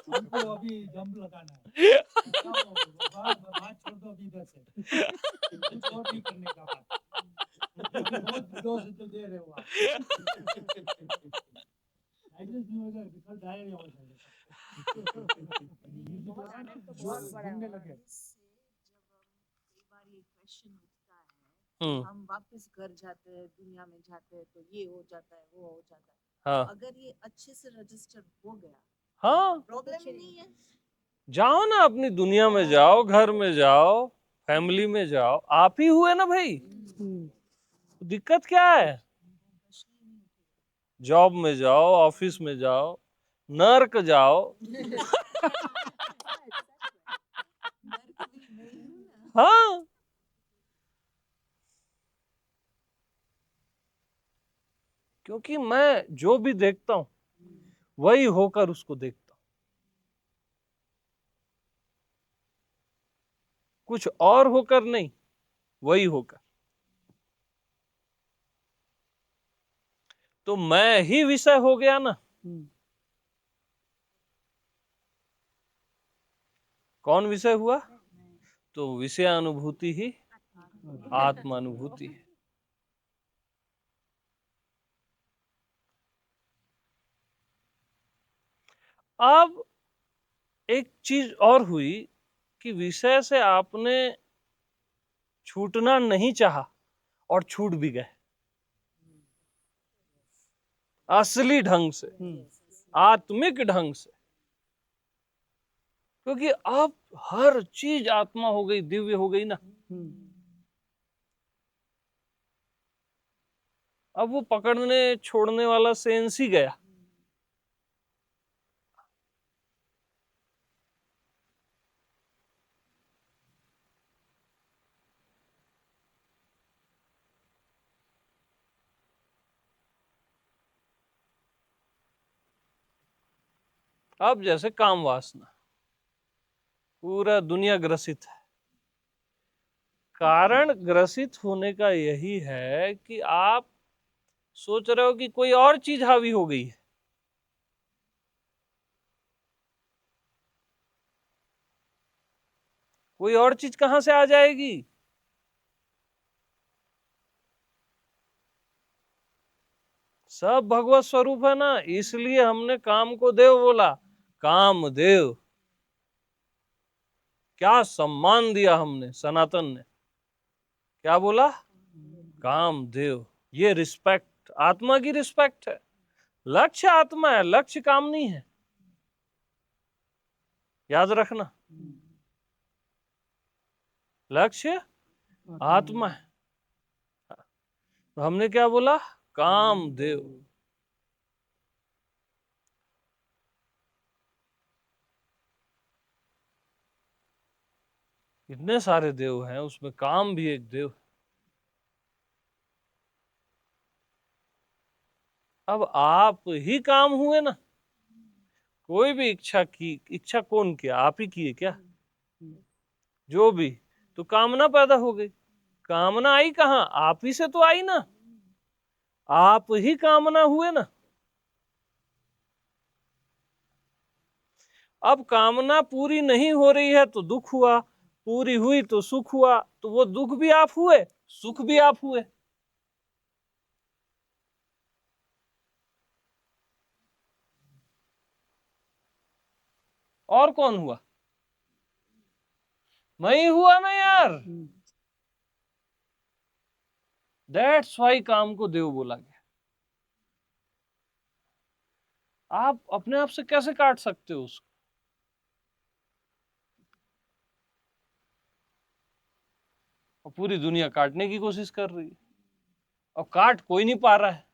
हमको अभी जंप लगाना है। बात छोड़ दो अभी इधर से। कुछ और भी करने का बात। अभी बहुत जोर से तो दे रहे हो आप। लाइसेंस नहीं होगा कल डायरी हो जाएगा। बहुत बड़ा घूमने है। लगे। कई बार ये क्वेश्चन उठता है, हम्म, हम वापस घर जाते हैं, दुनिया में जाते हैं तो ये हो जाता है, वो हो जाता है। हाँ अगर ये अच्छे से रजिस्टर हो गया, हाँ, प्रॉब्लम ही नहीं है। जाओ ना अपनी दुनिया में, जाओ घर में, जाओ फैमिली में, जाओ आप ही हुए ना भाई। दिक्कत क्या है? प्रश्न ही नहीं उठेगा। जॉब में जाओ, ऑफिस में जाओ, नर्क जाओ। नर्क भी मैं ही हूँ ना। हाँ, क्योंकि मैं जो भी देखता हूं वही होकर उसको देखता हूं, कुछ और होकर नहीं, वही होकर। तो मैं ही विषय हो गया ना। कौन विषय हुआ? तो विषयानुभूति ही आत्मानुभूति है। अब एक चीज और हुई कि विषय से आपने छूटना नहीं चाहा और छूट भी गए, असली ढंग से, आत्मिक ढंग से। क्योंकि अब हर चीज आत्मा हो गई, दिव्य हो गई ना। अब वो पकड़ने छोड़ने वाला सेंस ही गया। अब जैसे काम वासना, पूरा दुनिया ग्रसित है। कारण ग्रसित होने का यही है कि आप सोच रहे हो कि कोई और चीज हावी हो गई है। कोई और चीज कहां से आ जाएगी? सब भगवत स्वरूप है ना, इसलिए हमने काम को देव बोला। काम देव, क्या सम्मान दिया हमने, सनातन ने क्या बोला? काम देव। ये रिस्पेक्ट, आत्मा की रिस्पेक्ट है। लक्ष्य आत्मा है, लक्ष्य काम नहीं है, याद रखना। लक्ष्य आत्मा है। तो हमने क्या बोला? काम देव। इतने सारे देव हैं, उसमें काम भी एक देव है। अब आप ही काम हुए ना। कोई भी इच्छा की, इच्छा कौन किया? आप ही किए क्या? जो भी, तो कामना पैदा हो गई। कामना आई कहाँ? आप ही से तो आई ना। आप ही कामना हुए ना। अब कामना पूरी नहीं हो रही है तो दुख हुआ, पूरी हुई तो सुख हुआ, तो वो दुख भी आप हुए, सुख भी आप हुए। और कौन हुआ? मैं ही हुआ ना यार। दैट्स वाई काम को देव बोला गया। आप अपने आप से कैसे काट सकते हो उसको? और पूरी दुनिया काटने की कोशिश कर रही है और काट कोई नहीं पा रहा है।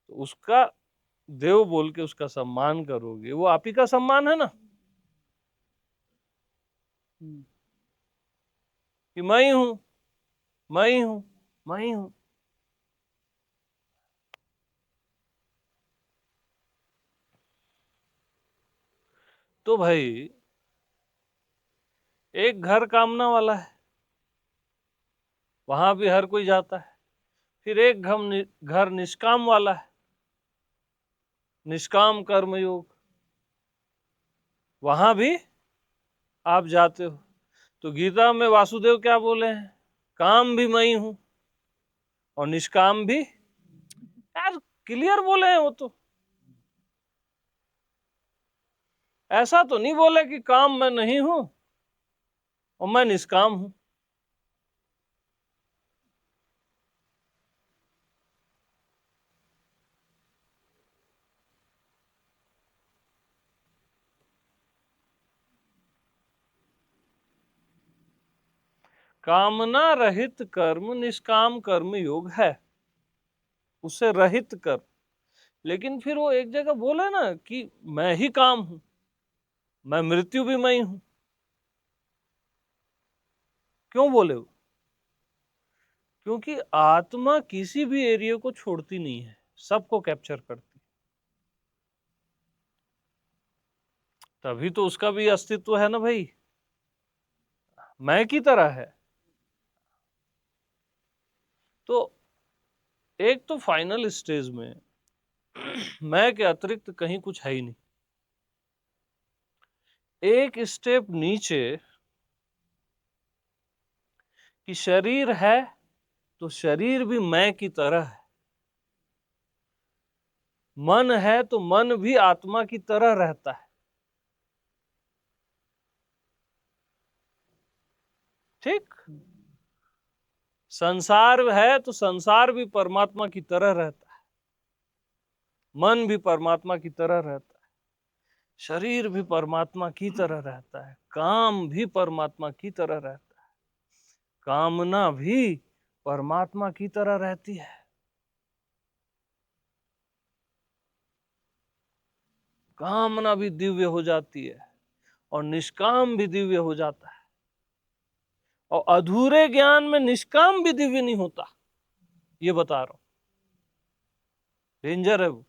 तो उसका देव बोल के उसका सम्मान करोगे, वो आप ही का सम्मान है ना, कि मैं ही हूं, मैं ही हूं, मैं ही हूं। तो भाई एक घर कामना वाला है, वहां भी हर कोई जाता है। फिर एक घर निष्काम वाला है, निष्काम कर्म योग, वहां भी आप जाते हो। तो गीता में वासुदेव क्या बोले हैं? काम भी मैं ही हूं और निष्काम भी। यार क्लियर बोले हैं वो तो। ऐसा तो नहीं बोले कि काम मैं नहीं हूं और मैं निष्काम हूं। कामना रहित कर्म निष्काम कर्म योग है, उसे रहित कर। लेकिन फिर वो एक जगह बोले ना कि मैं ही काम हूं, मैं मृत्यु भी मैं ही हूं। क्यों बोले वो? क्योंकि आत्मा किसी भी एरिया को छोड़ती नहीं है, सबको कैप्चर करती। तभी तो उसका भी अस्तित्व है ना भाई, मैं की तरह है। तो एक तो फाइनल स्टेज में मैं के अतिरिक्त कहीं कुछ है ही नहीं। एक स्टेप नीचे कि शरीर है तो शरीर भी मैं की तरह है, मन है तो मन भी आत्मा की तरह रहता है। ठीक, संसार है तो संसार भी परमात्मा की तरह रहता है, मन भी परमात्मा की तरह रहता है, शरीर भी परमात्मा की तरह रहता है, काम भी परमात्मा की तरह रहता है, कामना भी परमात्मा की तरह रहती है। कामना भी दिव्य हो जाती है और निष्काम भी दिव्य हो जाता है। और अधूरे ज्ञान में निष्काम भी दिव्य नहीं होता, ये बता रहा हूं, डेंजर है वो।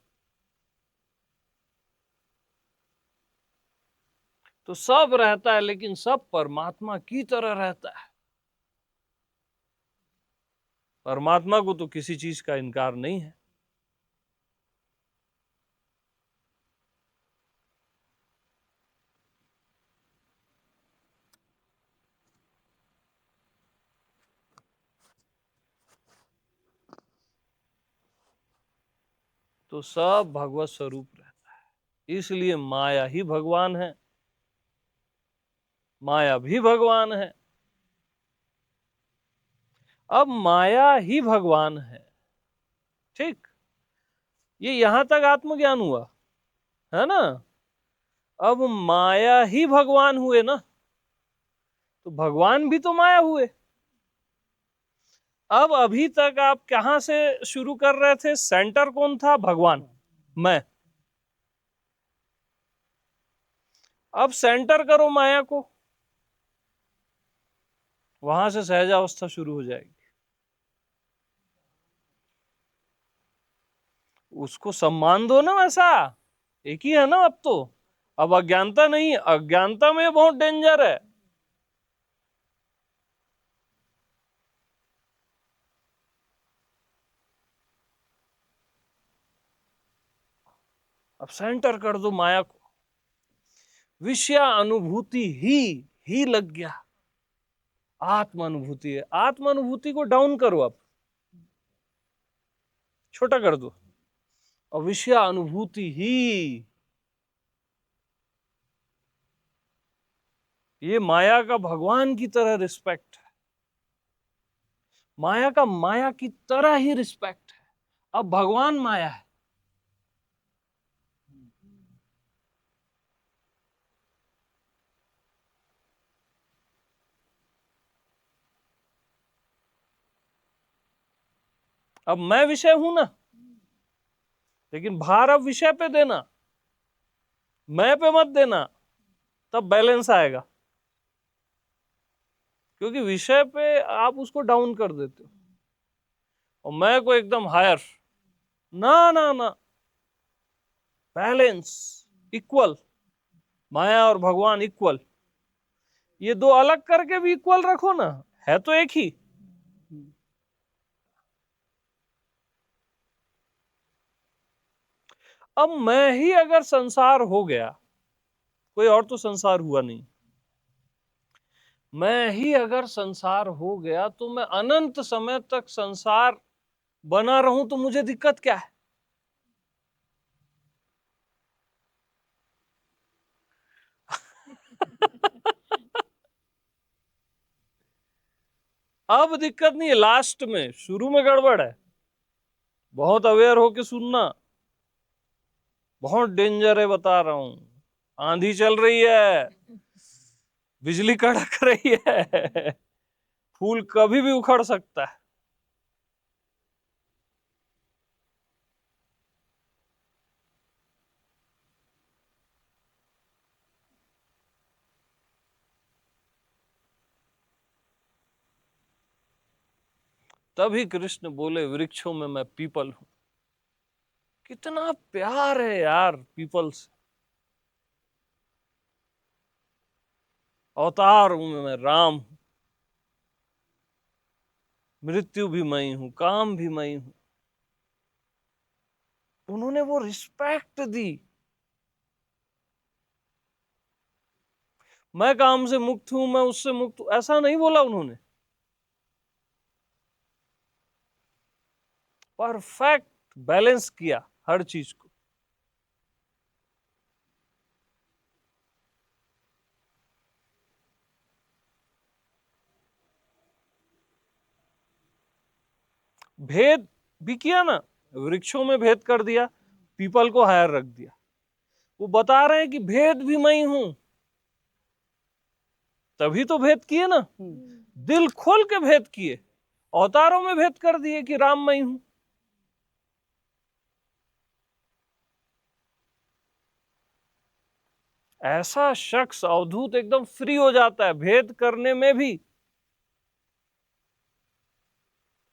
तो सब रहता है लेकिन सब परमात्मा की तरह रहता है। परमात्मा को तो किसी चीज का इनकार नहीं है। तो सब भगवत स्वरूप रहता है, इसलिए माया ही भगवान है, माया भी भगवान है। अब माया ही भगवान है, ठीक, ये यहां तक आत्मज्ञान हुआ है ना। अब माया ही भगवान हुए ना, तो भगवान भी तो माया हुए। अब अभी तक आप कहां से शुरू कर रहे थे? सेंटर कौन था? भगवान, मैं। अब सेंटर करो माया को, वहां से सहजावस्था शुरू हो जाएगी। उसको सम्मान दो ना वैसा, एक ही है ना अब तो। अब अज्ञानता नहीं, अज्ञानता में बहुत डेंजर है। अब सेंटर कर दो माया को, विषय अनुभूति ही लग गया, आत्म अनुभूति है। आत्म अनुभूति को डाउन करो, अब छोटा कर दो, और विषय अनुभूति ही, ये माया का भगवान की तरह रिस्पेक्ट है, माया का माया की तरह ही रिस्पेक्ट है। अब भगवान माया है, अब मैं विषय हूं ना, लेकिन भार अब विषय पे देना, मैं पे मत देना, तब बैलेंस आएगा। क्योंकि विषय पे आप उसको डाउन कर देते हो और मैं को एकदम हायर, ना ना ना, बैलेंस, इक्वल, माया और भगवान इक्वल। ये दो अलग करके भी इक्वल रखो ना, है तो एक ही। अब मैं ही अगर संसार हो गया, कोई और तो संसार हुआ नहीं, मैं ही अगर संसार हो गया तो मैं अनंत समय तक संसार बना रहूं तो मुझे दिक्कत क्या है? अब दिक्कत नहीं है, लास्ट में, शुरू में गड़बड़ है। बहुत अवेयर होके सुनना, बहुत डेंजर है, बता रहा हूं। आंधी चल रही है, बिजली कड़क रही है, फूल कभी भी उखड़ सकता है। तभी कृष्ण बोले वृक्षों में मैं पीपल हूं। कितना प्यार है यार पीपल से। अवतार हूं मैं राम हूं, मृत्यु भी मैं हूं, काम भी मैं हूं। उन्होंने वो रिस्पेक्ट दी। मैं काम से मुक्त हूं, मैं उससे मुक्त हूं, ऐसा नहीं बोला उन्होंने। परफेक्ट बैलेंस किया हर चीज को। भेद भी किया ना, वृक्षों में भेद कर दिया, पीपल को हायर रख दिया। वो बता रहे हैं कि भेद भी मैं हूं, तभी तो भेद किए ना, दिल खोल के भेद किए, अवतारों में भेद कर दिए कि राम मैं हूं। ऐसा शख्स अवधूत एकदम फ्री हो जाता है भेद करने में भी।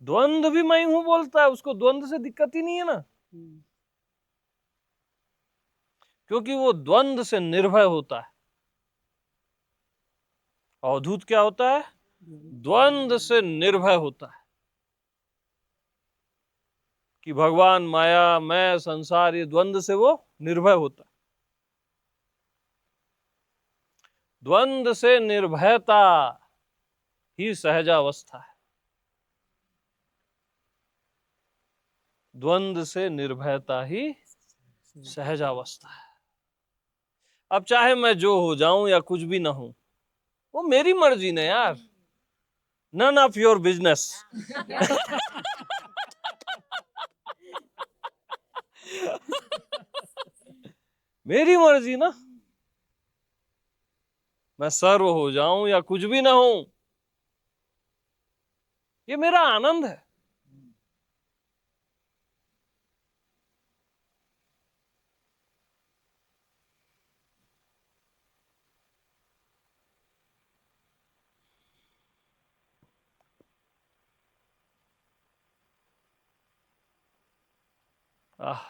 द्वंद्व भी मैं हूं बोलता है, उसको द्वंद्व से दिक्कत ही नहीं है ना, क्योंकि वो द्वंद्व से निर्भय होता है। अवधूत क्या होता है? द्वंद्व से निर्भय होता है कि भगवान, माया, मैं, संसार, ये द्वंद्व से वो निर्भय होता है। द्वंद्व से निर्भयता ही सहजावस्था है। द्वंद्व से निर्भयता ही सहजावस्था है। अब चाहे मैं जो हो जाऊं या कुछ भी ना हो, वो मेरी मर्जी ने यार, नन ऑफ योर बिजनेस। मेरी मर्जी ना, मैं सर्व हो जाऊं या कुछ भी ना हो, ये मेरा आनंद है। आह,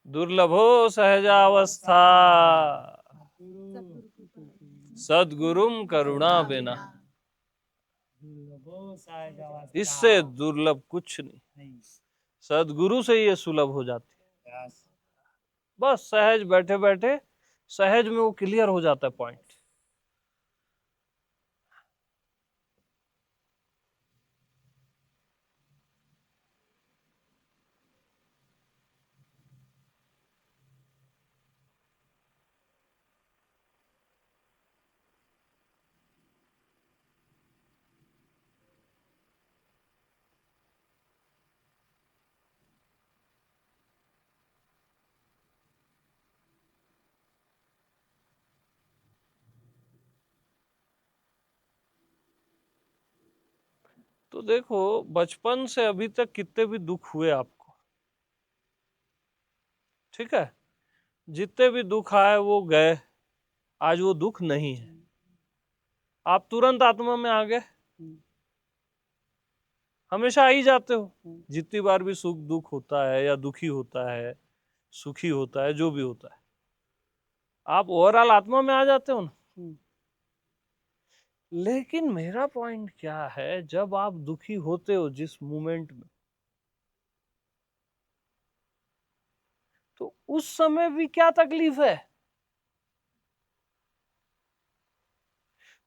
दुर्लभो सहजावस्था, सतगुरु कृपा सद्गुरुम करुणा बिना। दुर्लभो सहज अवस्था इससे दुर्लभ कुछ नहीं। नहीं। सदगुरु से ये सुलभ हो जाती है। यस। बस सहज बैठे बैठे सहज में वो क्लियर हो जाता है पॉइंट। तो देखो बचपन से अभी तक कितने भी दुख हुए आपको, ठीक है, जितने भी दुख आए वो गए, आज वो दुख नहीं है, आप तुरंत आत्मा में आ गए। हमेशा आ ही जाते हो, जितनी बार भी सुख दुख होता है या दुखी होता है सुखी होता है जो भी होता है, आप ओवरऑल आत्मा में आ जाते हो ना। लेकिन मेरा पॉइंट क्या है, जब आप दुखी होते हो जिस मोमेंट में, तो उस समय भी क्या तकलीफ है?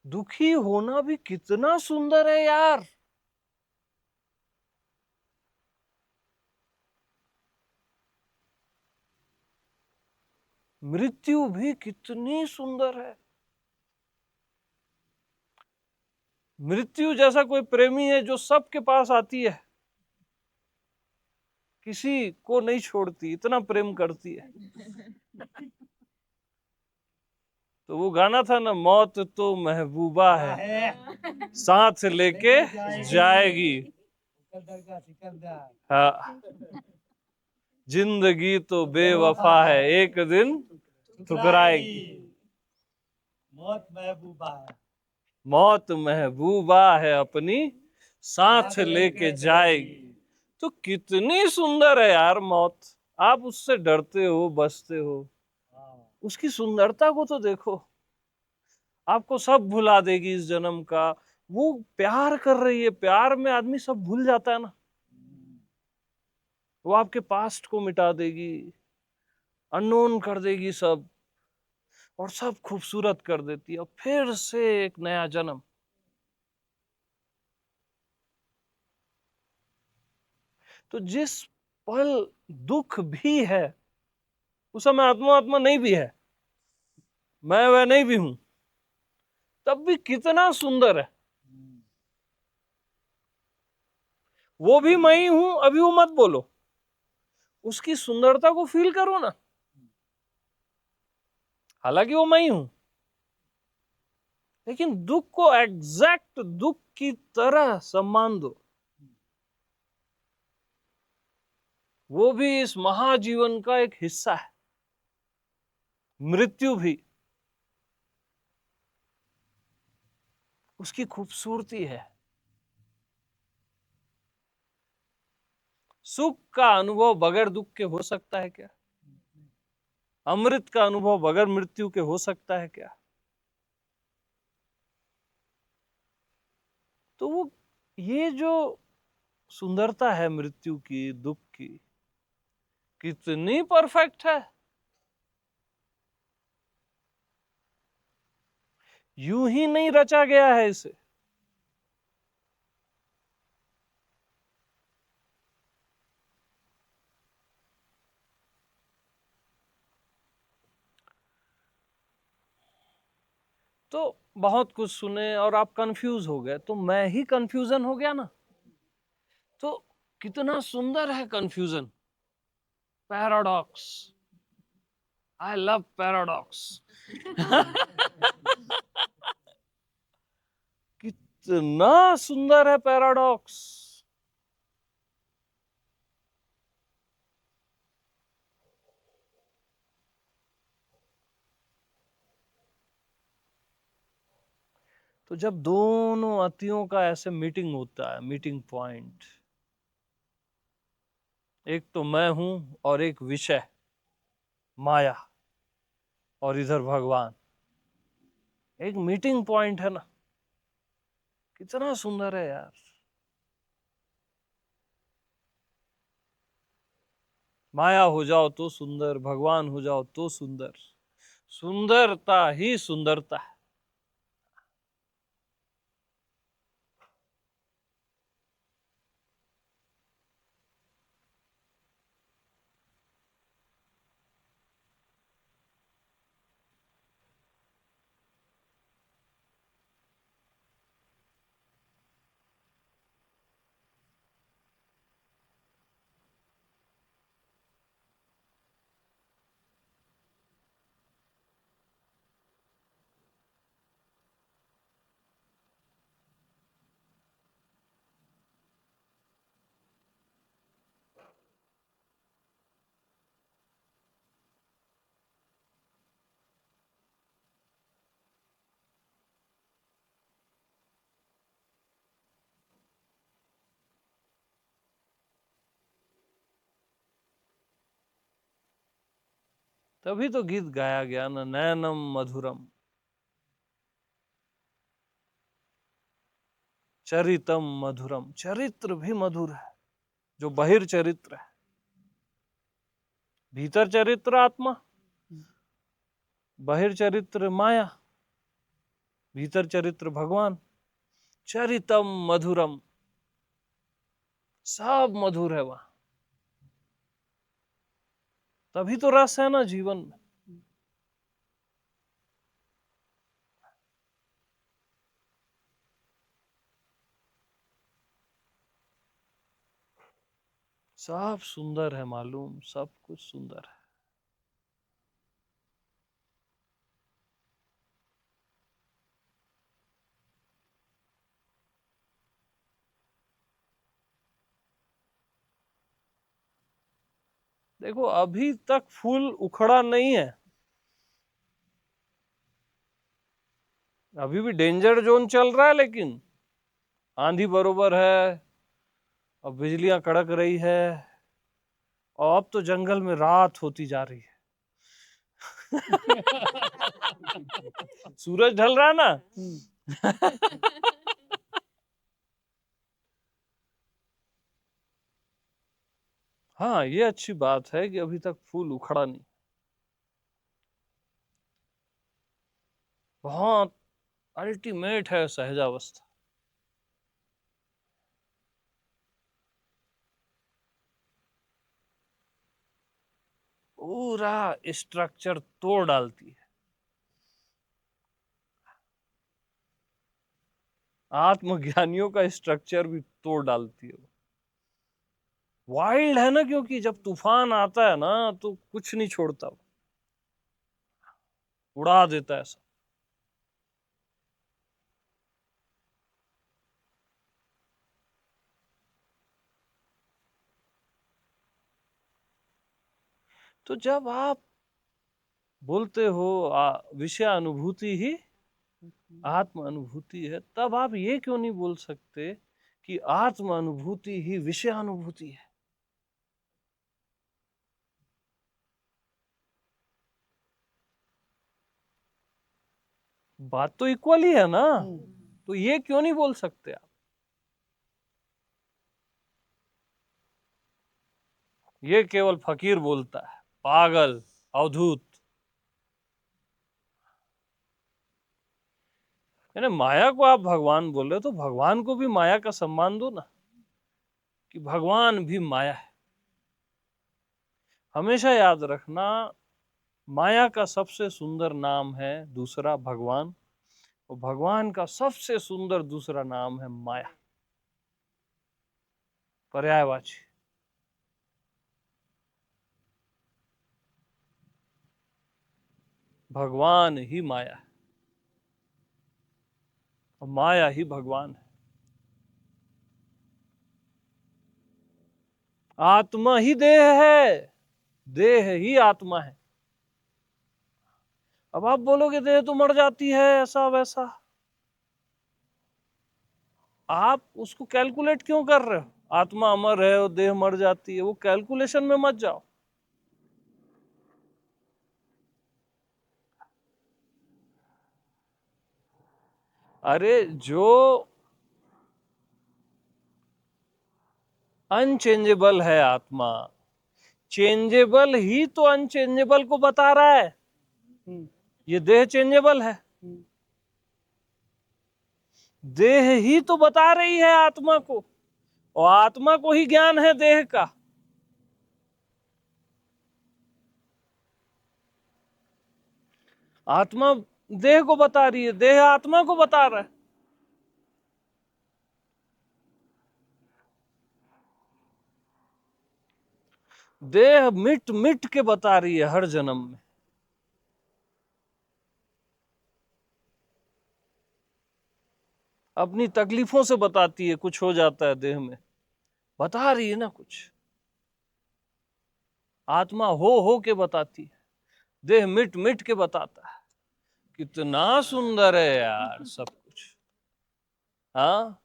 दुखी होना भी कितना सुंदर है यार। मृत्यु भी कितनी सुंदर है। मृत्यु जैसा कोई प्रेमी है जो सबके पास आती है, किसी को नहीं छोड़ती, इतना प्रेम करती है। तो वो गाना था ना, मौत तो महबूबा है, साथ लेके जाएगी। सिकंदर का सिकंदर। हाँ, जिंदगी तो बेवफा है, एक दिन ठुकराएगी। मौत महबूबा है। मौत महबूबा है अपनी, साथ लेके जाएगी। तो कितनी सुंदर है यार मौत। आप उससे डरते हो, बचते हो, हाँ। उसकी सुंदरता को तो देखो। आपको सब भुला देगी इस जन्म का। वो प्यार कर रही है, प्यार में आदमी सब भूल जाता है ना। वो आपके पास्ट को मिटा देगी, अननोन कर देगी सब, और सब खूबसूरत कर देती है, और फिर से एक नया जन्म। तो जिस पल दुख भी है उस समय आत्मा आत्मा नहीं भी है, मैं वह नहीं भी हूं, तब भी कितना सुंदर है। वो भी मैं ही हूं, अभी वो मत बोलो, उसकी सुंदरता को फील करो ना। हालांकि वो मैं ही हूं, लेकिन दुख को एग्जैक्ट दुख की तरह सम्मान दो। वो भी इस महाजीवन का एक हिस्सा है। मृत्यु भी उसकी खूबसूरती है। सुख का अनुभव बगैर दुख के हो सकता है क्या? अमृत का अनुभव बगैर मृत्यु के हो सकता है क्या? तो वो ये जो सुंदरता है मृत्यु की, दुख की, कितनी परफेक्ट है। यूं ही नहीं रचा गया है इसे। तो बहुत कुछ सुने और आप कंफ्यूज हो गए, तो मैं ही कंफ्यूजन हो गया ना। तो कितना सुंदर है confusion, paradox. I love paradox. कितना सुंदर है पैराडॉक्स। तो जब दोनों अतियों का ऐसे मीटिंग होता है, मीटिंग पॉइंट, एक तो मैं हूं और एक विषय माया, और इधर भगवान, एक मीटिंग पॉइंट है ना, कितना सुंदर है यार। माया हो जाओ तो सुंदर, भगवान हो जाओ तो सुंदर। सुंदरता ही सुंदरता है। तभी तो गीत गाया गया ना, नयनम मधुरम चरितम मधुरम। चरित्र भी मधुर है, जो बहिर चरित्र है। भीतर चरित्र आत्मा, बहिर चरित्र माया, भीतर चरित्र भगवान। चरितम मधुरम, सब मधुर है वहां। तभी तो रस है ना जीवन में। सब सुंदर है, मालूम, सब कुछ सुंदर है। देखो अभी तक फूल उखड़ा नहीं है, अभी भी डेंजर जोन चल रहा है, लेकिन आंधी बरोबर है, अब बिजलियां कड़क रही है, और अब तो जंगल में रात होती जा रही है। सूरज ढल रहा है ना। हाँ, ये अच्छी बात है कि अभी तक फूल उखड़ा नहीं। बहुत अल्टीमेट है सहजावस्था। पूरा स्ट्रक्चर तोड़ डालती है। आत्मज्ञानियों का स्ट्रक्चर भी तोड़ डालती है। वाइल्ड है ना, क्योंकि जब तूफान आता है ना तो कुछ नहीं छोड़ता, उड़ा देता है सब। तो जब आप बोलते हो विषय अनुभूति ही आत्म अनुभूति है, तब आप ये क्यों नहीं बोल सकते कि आत्म अनुभूति ही विषय अनुभूति है? बात तो इक्वल ही है ना, तो ये क्यों नहीं बोल सकते आप? ये केवल फकीर बोलता है, पागल, अवधूत। यानी माया को आप भगवान बोल रहे हो, तो भगवान को भी माया का सम्मान दो ना, कि भगवान भी माया है। हमेशा याद रखना, माया का सबसे सुंदर नाम है दूसरा भगवान, और भगवान का सबसे सुंदर दूसरा नाम है माया, पर्यायवाची। भगवान ही माया है और माया ही भगवान है। आत्मा ही देह है, देह ही आत्मा है। अब आप बोलोगे देह तो मर जाती है, ऐसा वैसा। आप उसको कैलकुलेट क्यों कर रहे हो? आत्मा अमर है और देह मर जाती है, वो कैलकुलेशन में मत जाओ। अरे जो अनचेंजेबल है आत्मा, चेंजेबल ही तो अनचेंजेबल को बता रहा है। हम्म, ये देह चेंजेबल है, हम्म, देह ही तो बता रही है आत्मा को, और आत्मा को ही ज्ञान है देह का। आत्मा देह को बता रही है, देह आत्मा को बता रहा है। देह मिट मिट के बता रही है हर जन्म में। अपनी तकलीफों से बताती है, कुछ हो जाता है देह में, बता रही है ना कुछ। आत्मा हो के बताती है, देह मिट मिट के बताता है। कितना सुंदर है यार सब कुछ। हाँ,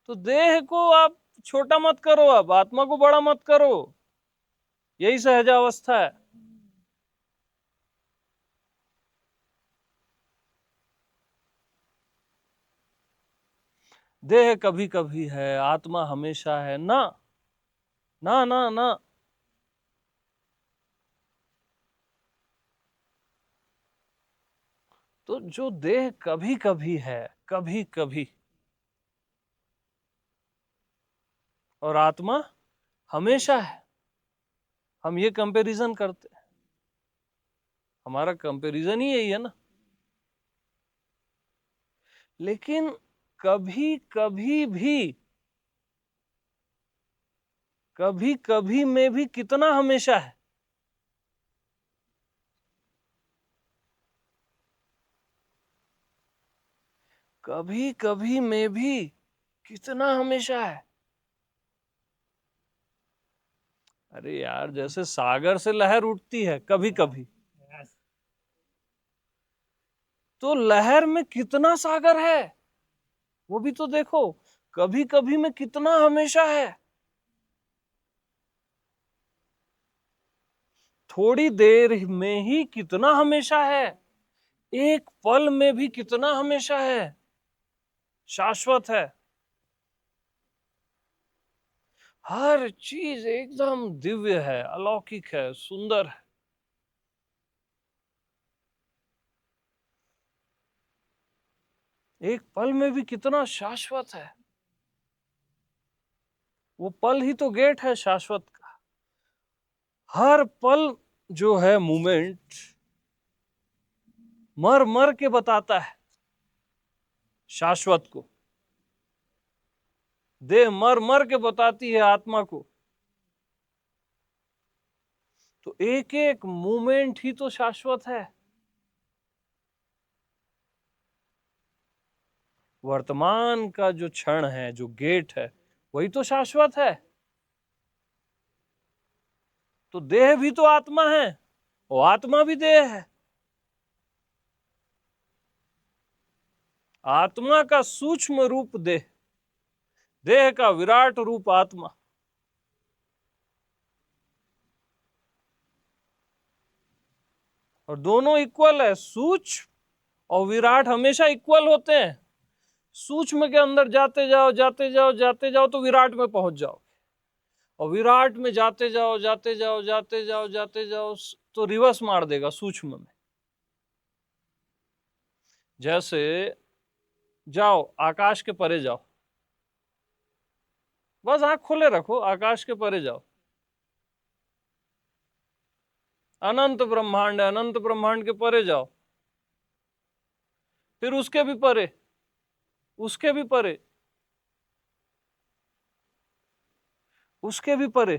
तो देह को आप छोटा मत करो, अब आत्मा को बड़ा मत करो, यही सहजावस्था है। देह कभी कभी है, आत्मा हमेशा है ना, ना ना ना। तो जो देह कभी कभी है, कभी कभी, और आत्मा हमेशा है, हम ये कंपैरिजन करते हैं। हमारा कंपैरिजन ही यही है ना। लेकिन कभी कभी में भी कितना हमेशा है। कभी कभी में भी कितना हमेशा है। अरे यार, जैसे सागर से लहर उठती है कभी कभी, Yes. तो लहर में कितना सागर है वो भी तो देखो। कभी कभी में कितना हमेशा है। थोड़ी देर में ही कितना हमेशा है, एक पल में भी कितना हमेशा है, शाश्वत है। हर चीज एकदम दिव्य है, अलौकिक है, सुंदर है। एक पल में भी कितना शाश्वत है। वो पल ही तो गेट है शाश्वत का। हर पल जो है मूवमेंट, मर मर के बताता है शाश्वत को। देह मर मर के बताती है आत्मा को। तो एक एक मूवमेंट ही तो शाश्वत है। वर्तमान का जो क्षण है, जो गेट है, वही तो शाश्वत है। तो देह भी तो आत्मा है, और आत्मा भी देह है। आत्मा का सूक्ष्म रूप देह, देह का विराट रूप आत्मा। और दोनों इक्वल है। सूक्ष्म और विराट हमेशा इक्वल होते हैं। सूक्ष्म के अंदर जाते जाओ जाते जाओ जाते जाओ तो विराट में पहुंच जाओ, और विराट में जाते जाओ जाते जाओ जाते जाओ जाते जाओ तो रिवर्स मार देगा सूक्ष्म में। जैसे जाओ आकाश के परे जाओ, बस आंख खोले रखो, आकाश के परे जाओ। अनंत ब्रह्मांड है, अनंत ब्रह्मांड के परे जाओ। फिर उसके भी परे, उसके भी परे, उसके भी परे।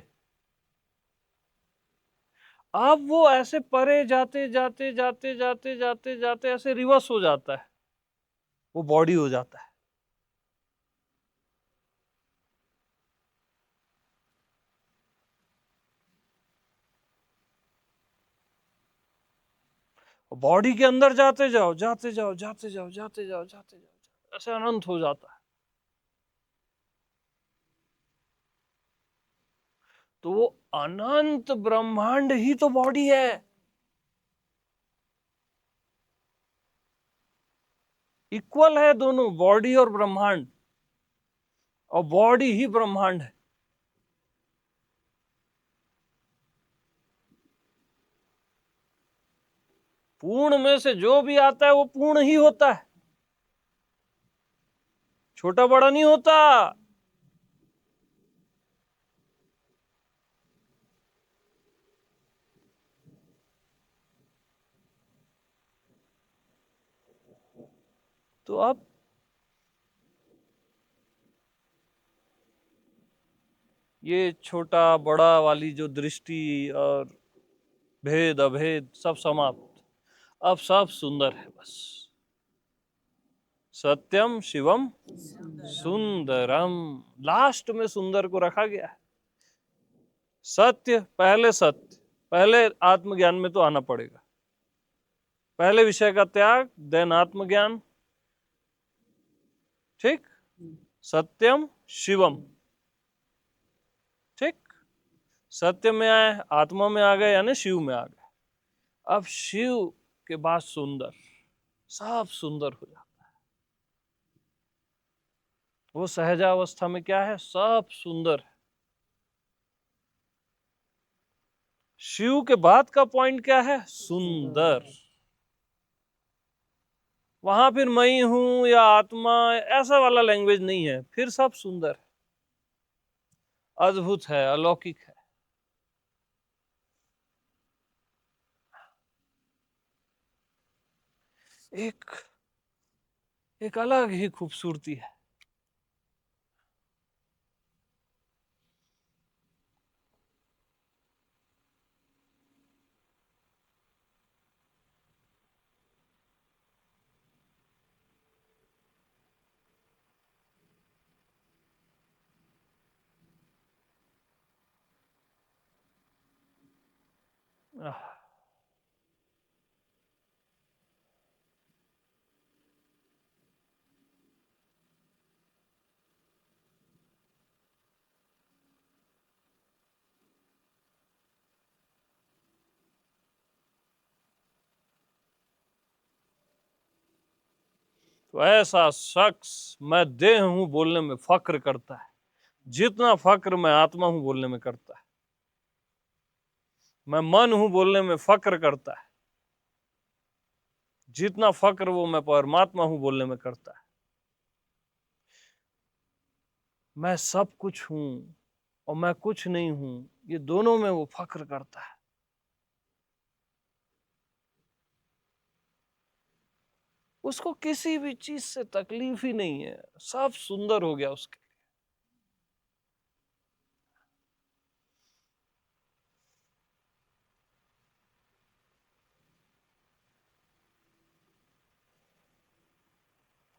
अब वो ऐसे परे जाते जाते जाते जाते जाते जाते ऐसे रिवर्स हो जाता है, वो बॉडी हो जाता है। बॉडी के अंदर जाते जाओ जाते जाओ जाते जाओ जाते जाओ जाते जाओ, ऐसे अनंत हो जाता है। तो वो अनंत ब्रह्मांड ही तो बॉडी है। इक्वल है दोनों, बॉडी और ब्रह्मांड, और बॉडी ही ब्रह्मांड है। पूर्ण में से जो भी आता है वो पूर्ण ही होता है, छोटा बड़ा नहीं होता। तो अब ये छोटा बड़ा वाली जो दृष्टि और भेद अभेद सब समाप्त, अब सब सुंदर है। बस सत्यम शिवम सुंदरम, लास्ट में सुंदर को रखा गया है। सत्य, पहले आत्मज्ञान में तो आना पड़ेगा, पहले विषय का त्याग, देन आत्मज्ञान। ठीक, सत्यम शिवम। ठीक, सत्य में आए, आत्मा में आ गए, यानी शिव में आ गए। अब शिव के बाद सुंदर, सब सुंदर हो जाता है। वो सहजावस्था में क्या है, सब सुंदर है। शिव के बाद का पॉइंट क्या है, सुंदर। वहां फिर मैं हूं या आत्मा ऐसा वाला लैंग्वेज नहीं है, फिर सब सुंदर है, अद्भुत है, अलौकिक है। एक एक अलग ही खूबसूरती है। आह, तो ऐसा शख्स मैं देह हूं बोलने में फक्र करता है, जितना फक्र मैं आत्मा हूं बोलने में करता है। मैं मन हूं बोलने में फक्र करता है, जितना फक्र वो मैं परमात्मा हूं बोलने में करता है। मैं सब कुछ हूं और मैं कुछ नहीं हूं, ये दोनों में वो फक्र करता है। उसको किसी भी चीज से तकलीफ ही नहीं है, सब सुंदर हो गया उसके।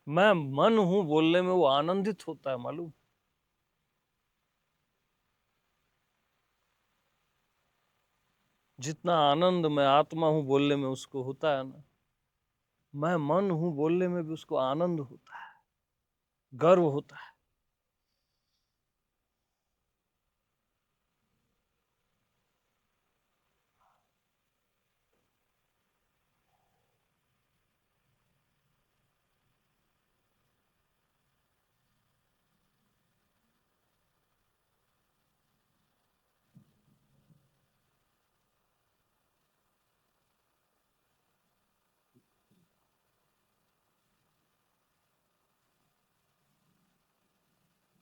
मैं मन हूं बोलने में वो आनंदित होता है, मालूम। जितना आनंद मैं आत्मा हूं बोलने में उसको होता है ना, मैं मन हूं बोलने में भी उसको आनंद होता है, गर्व होता है।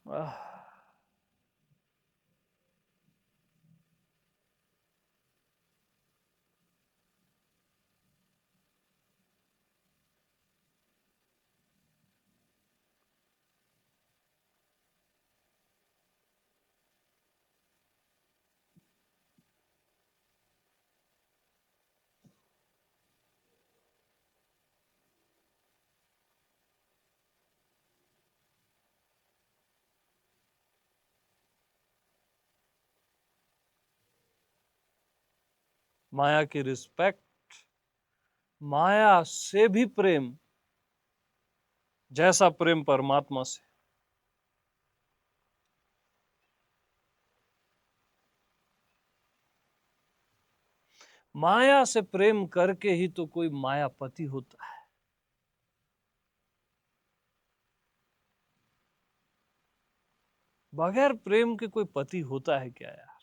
आह, माया की रिस्पेक्ट, माया से भी प्रेम, जैसा प्रेम परमात्मा से। माया से प्रेम करके ही तो कोई मायापति होता है। बगैर प्रेम के कोई पति होता है क्या यार?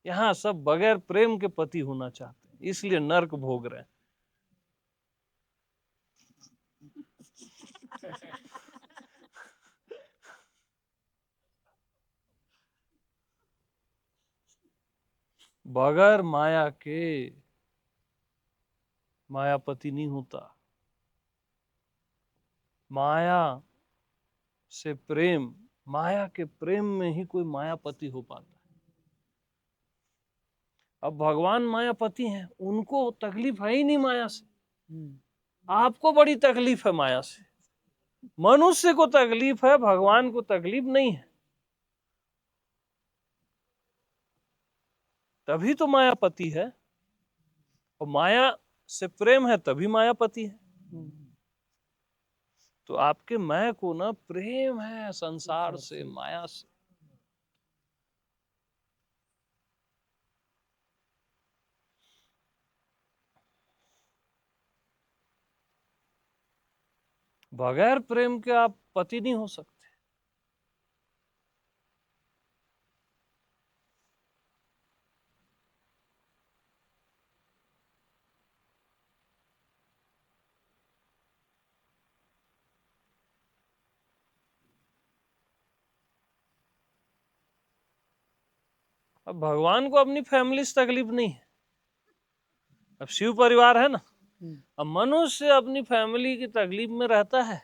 यहाँ सब बगैर प्रेम के पति होना चाहते हैं। इसलिए नर्क भोग रहे हैं। बगैर माया के मायापति नहीं होता। माया से प्रेम, माया के प्रेम में ही कोई मायापति हो पाता है। अब भगवान मायापति हैं, उनको तकलीफ है ही नहीं माया से। आपको बड़ी तकलीफ है माया से। मनुष्य को तकलीफ है, भगवान को तकलीफ नहीं है। तभी तो मायापति है। और माया से प्रेम है तभी मायापति है। तो आपके मैं को ना प्रेम है संसार से, माया से। बगैर प्रेम के आप पति नहीं हो सकते। अब भगवान को अपनी फैमिली से तकलीफ नहीं है। अब शिव परिवार है ना, अब मनुष्य अपनी फैमिली की तकलीफ में रहता है।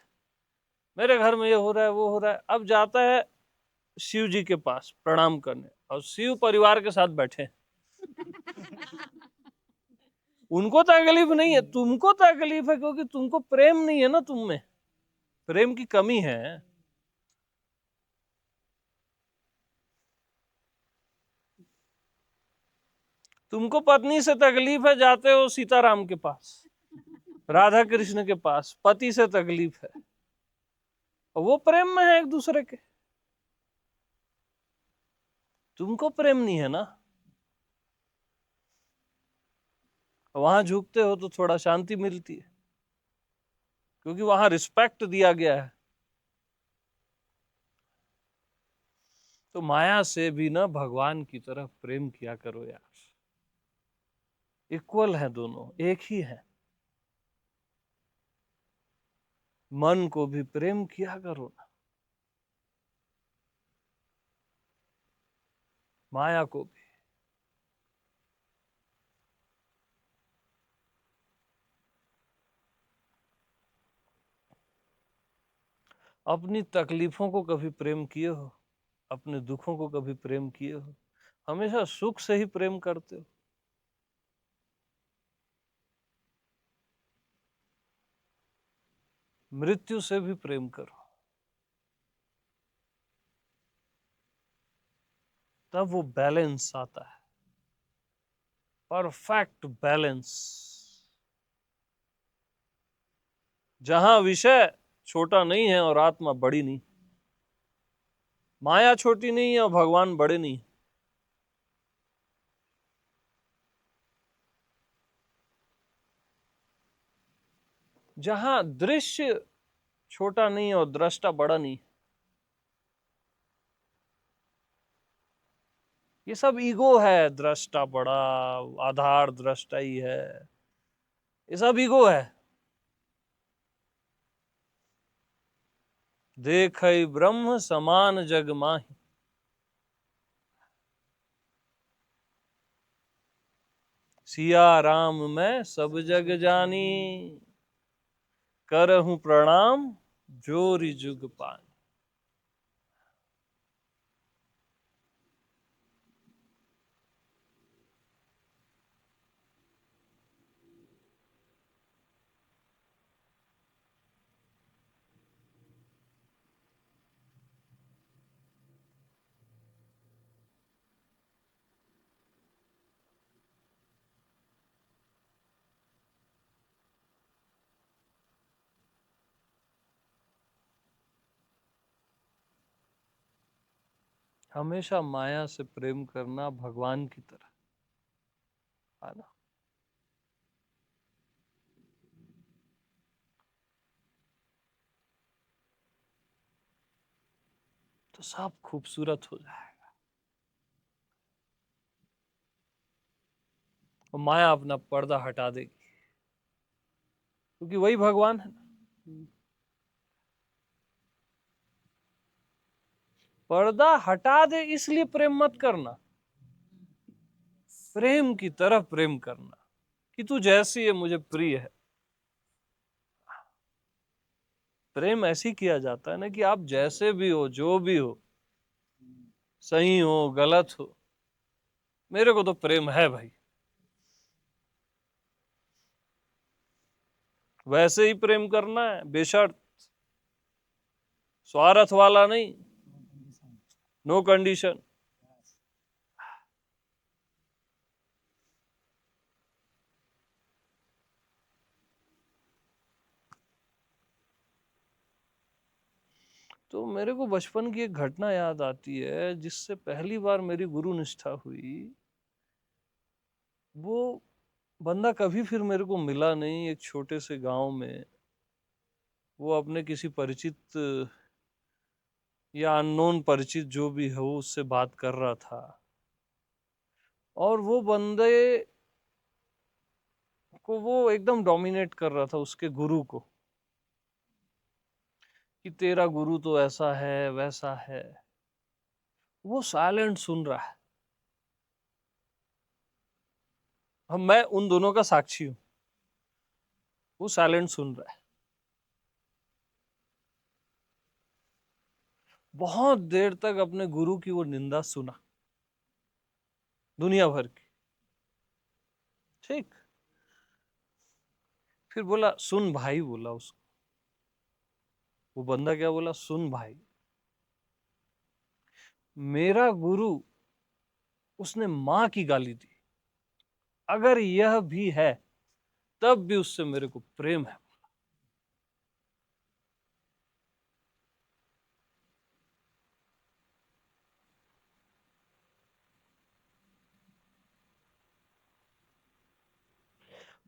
मेरे घर में ये हो रहा है, वो हो रहा है। अब जाता है शिव जी के पास प्रणाम करने, और शिव परिवार के साथ बैठे। उनको तकलीफ नहीं है, तुमको तकलीफ है, क्योंकि तुमको प्रेम नहीं है ना। तुम में प्रेम की कमी है। तुमको पत्नी से तकलीफ है, जाते हो सीताराम के पास, राधा कृष्ण के पास। पति से तकलीफ है, और वो प्रेम में है एक दूसरे के। तुमको प्रेम नहीं है ना। वहां झुकते हो तो थोड़ा शांति मिलती है, क्योंकि वहां रिस्पेक्ट दिया गया है। तो माया से भी ना भगवान की तरफ प्रेम किया करो यार। इक्वल है दोनों, एक ही है। मन को भी प्रेम किया करो ना, माया को भी। अपनी तकलीफों को कभी प्रेम किए हो? अपने दुखों को कभी प्रेम किए हो? हमेशा सुख से ही प्रेम करते हो? मृत्यु से भी प्रेम करो, तब वो बैलेंस आता है, परफेक्ट बैलेंस। जहां विषय छोटा नहीं है और आत्मा बड़ी नहीं, माया छोटी नहीं है और भगवान बड़े नहीं। जहां दृश्य छोटा नहीं है और दृष्टा बड़ा नहीं, ये सब ईगो है। दृष्टा बड़ा, आधार दृष्टा ही है, ये सब ईगो है। देखै ब्रह्म समान जग माहि, सिया राम मैं सब जग जानी, करहूं प्रणाम जोरि जुग पानी। हमेशा माया से प्रेम करना भगवान की तरह, है ना। तो सब खूबसूरत हो जाएगा। और माया अपना पर्दा हटा देगी, क्योंकि वही भगवान है ना। पर्दा हटा दे इसलिए प्रेम मत करना, प्रेम की तरह प्रेम करना कि तू जैसी है मुझे प्रिय है। प्रेम ऐसी किया जाता है ना कि आप जैसे भी हो, जो भी हो, सही हो गलत हो, मेरे को तो प्रेम है भाई। वैसे ही प्रेम करना है बेशर्त, स्वार्थ वाला नहीं, नो कंडीशन। तो मेरे को बचपन की एक घटना याद आती है, जिससे पहली बार मेरी गुरु निष्ठा हुई। वो बंदा कभी फिर मेरे को मिला नहीं। एक छोटे से गांव में वो अपने किसी परिचित या अननोन परिचित जो भी हो उससे बात कर रहा था, और वो बंदे को वो एकदम डोमिनेट कर रहा था उसके गुरु को, कि तेरा गुरु तो ऐसा है वैसा है। वो साइलेंट सुन रहा है। हम मैं उन दोनों का साक्षी हूं। वो साइलेंट सुन रहा है। बहुत देर तक अपने गुरु की वो निंदा सुना, दुनिया भर की। ठीक। फिर बोला सुन भाई, बोला उसको। वो बंदा क्या बोला, सुन भाई, मेरा गुरु, उसने मां की गाली दी, अगर यह भी है तब भी उससे मेरे को प्रेम है।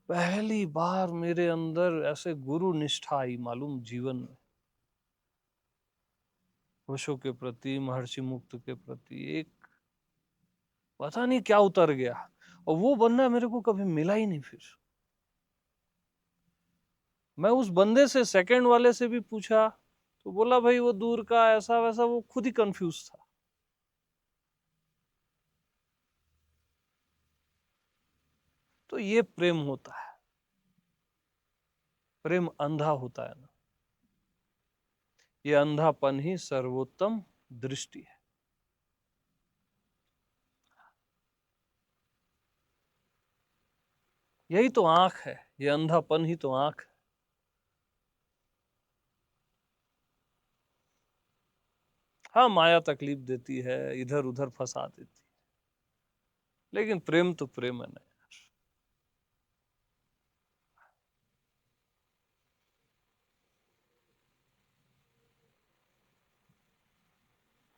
पहली बार मेरे अंदर ऐसे गुरु निष्ठा आई मालूम, जीवन में ओशो के प्रति, महर्षि मुक्त के प्रति एक पता नहीं क्या उतर गया। और वो बंदा मेरे को कभी मिला ही नहीं फिर। मैं उस बंदे से, सेकंड वाले से भी पूछा तो बोला भाई वो दूर का, ऐसा वैसा। वो खुद ही कंफ्यूज था। तो ये प्रेम होता है। प्रेम अंधा होता है ना, ये अंधापन ही सर्वोत्तम दृष्टि है। यही तो आंख है, ये अंधापन ही तो आंख है। हाँ, माया तकलीफ देती है, इधर उधर फंसा देती है, लेकिन प्रेम तो प्रेम है ना।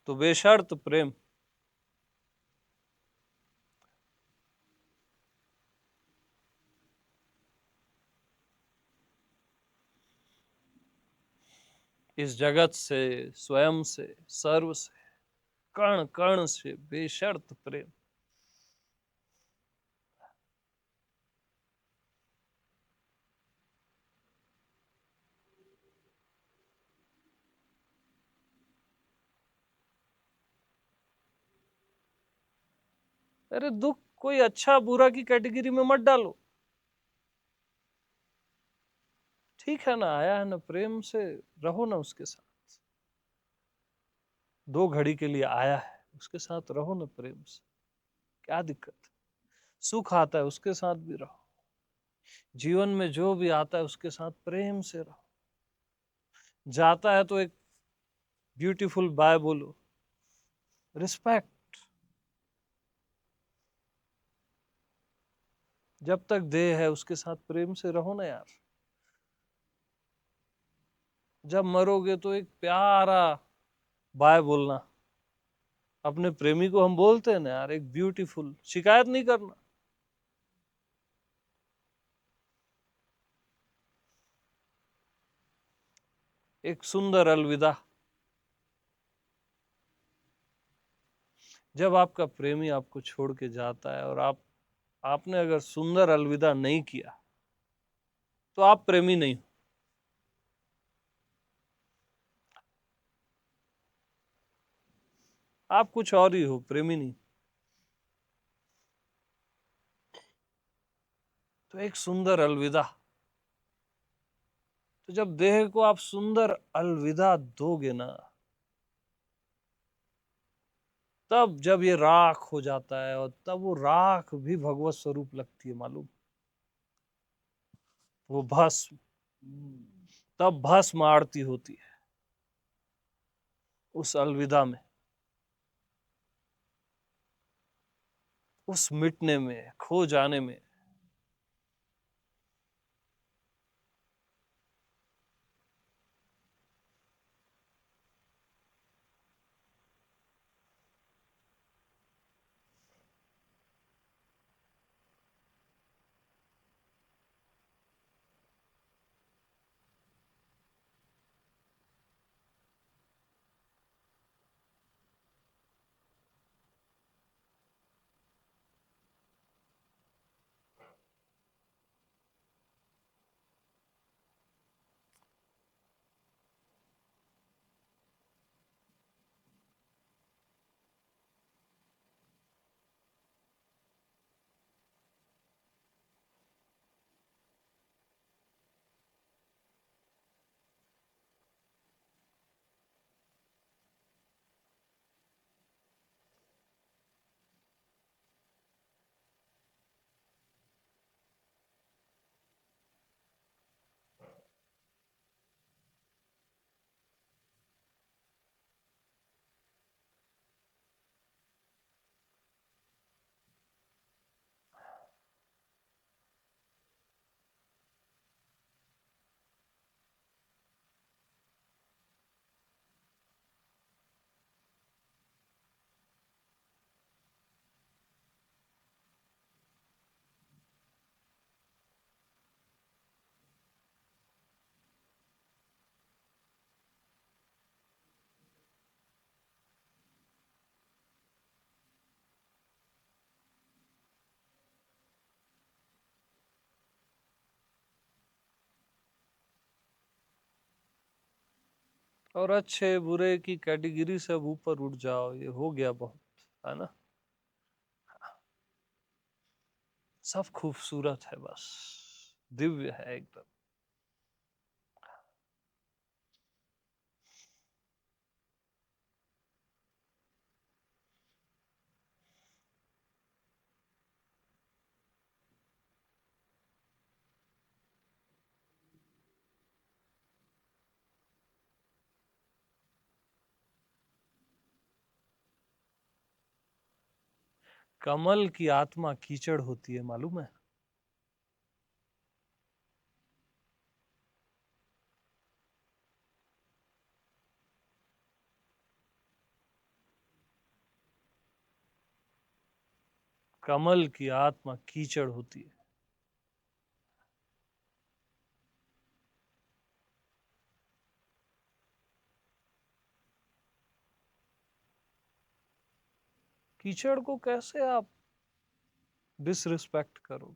तो बेशर्त प्रेम। इस जगत से, स्वयं से, सर्व से, कण कण से बेशर्त प्रेम। अरे दुख कोई अच्छा बुरा की कैटेगरी में मत डालो। ठीक है ना, आया है ना, प्रेम से रहो ना उसके साथ। 2 घड़ी के लिए आया है, उसके साथ रहो ना प्रेम से। क्या दिक्कत है? सुख आता है उसके साथ भी रहो। जीवन में जो भी आता है उसके साथ प्रेम से रहो। जाता है तो एक ब्यूटीफुल बाय बोलो, रिस्पेक्ट। जब तक देह है उसके साथ प्रेम से रहो ना यार। जब मरोगे तो एक प्यारा बाय बोलना। अपने प्रेमी को हम बोलते हैं ना यार, एक ब्यूटीफुल, शिकायत नहीं करना। एक सुंदर अलविदा। जब आपका प्रेमी आपको छोड़ के जाता है और आप आपने अगर सुंदर अलविदा नहीं किया तो आप प्रेमी नहीं हो। आप कुछ और ही हो, प्रेमी नहीं। तो एक सुंदर अलविदा, तो जब देह को आप सुंदर अलविदा दोगे ना, तब जब ये राख हो जाता है, और तब वो राख भी भगवत स्वरूप लगती है, मालूम, वो भस्म, तब भस्म आरती होती है उस अलविदा में, उस मिटने में, खो जाने में। और अच्छे बुरे की कैटेगरी से अब ऊपर उठ जाओ, ये हो गया बहुत, है ना। सब खूबसूरत है, बस दिव्य है एकदम। कमल की आत्मा कीचड़ होती है, मालूम है। कमल की आत्मा कीचड़ होती है। कीचड़ को कैसे आप डिसरिस्पेक्ट करो।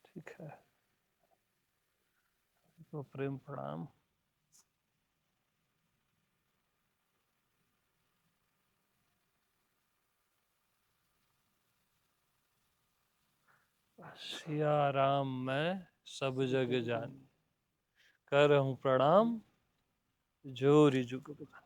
ठीक है, तो प्रेम प्रणाम। सिया राम मैं सब जग जानी, कर हूँ प्रणाम जोरी जुग बजानी।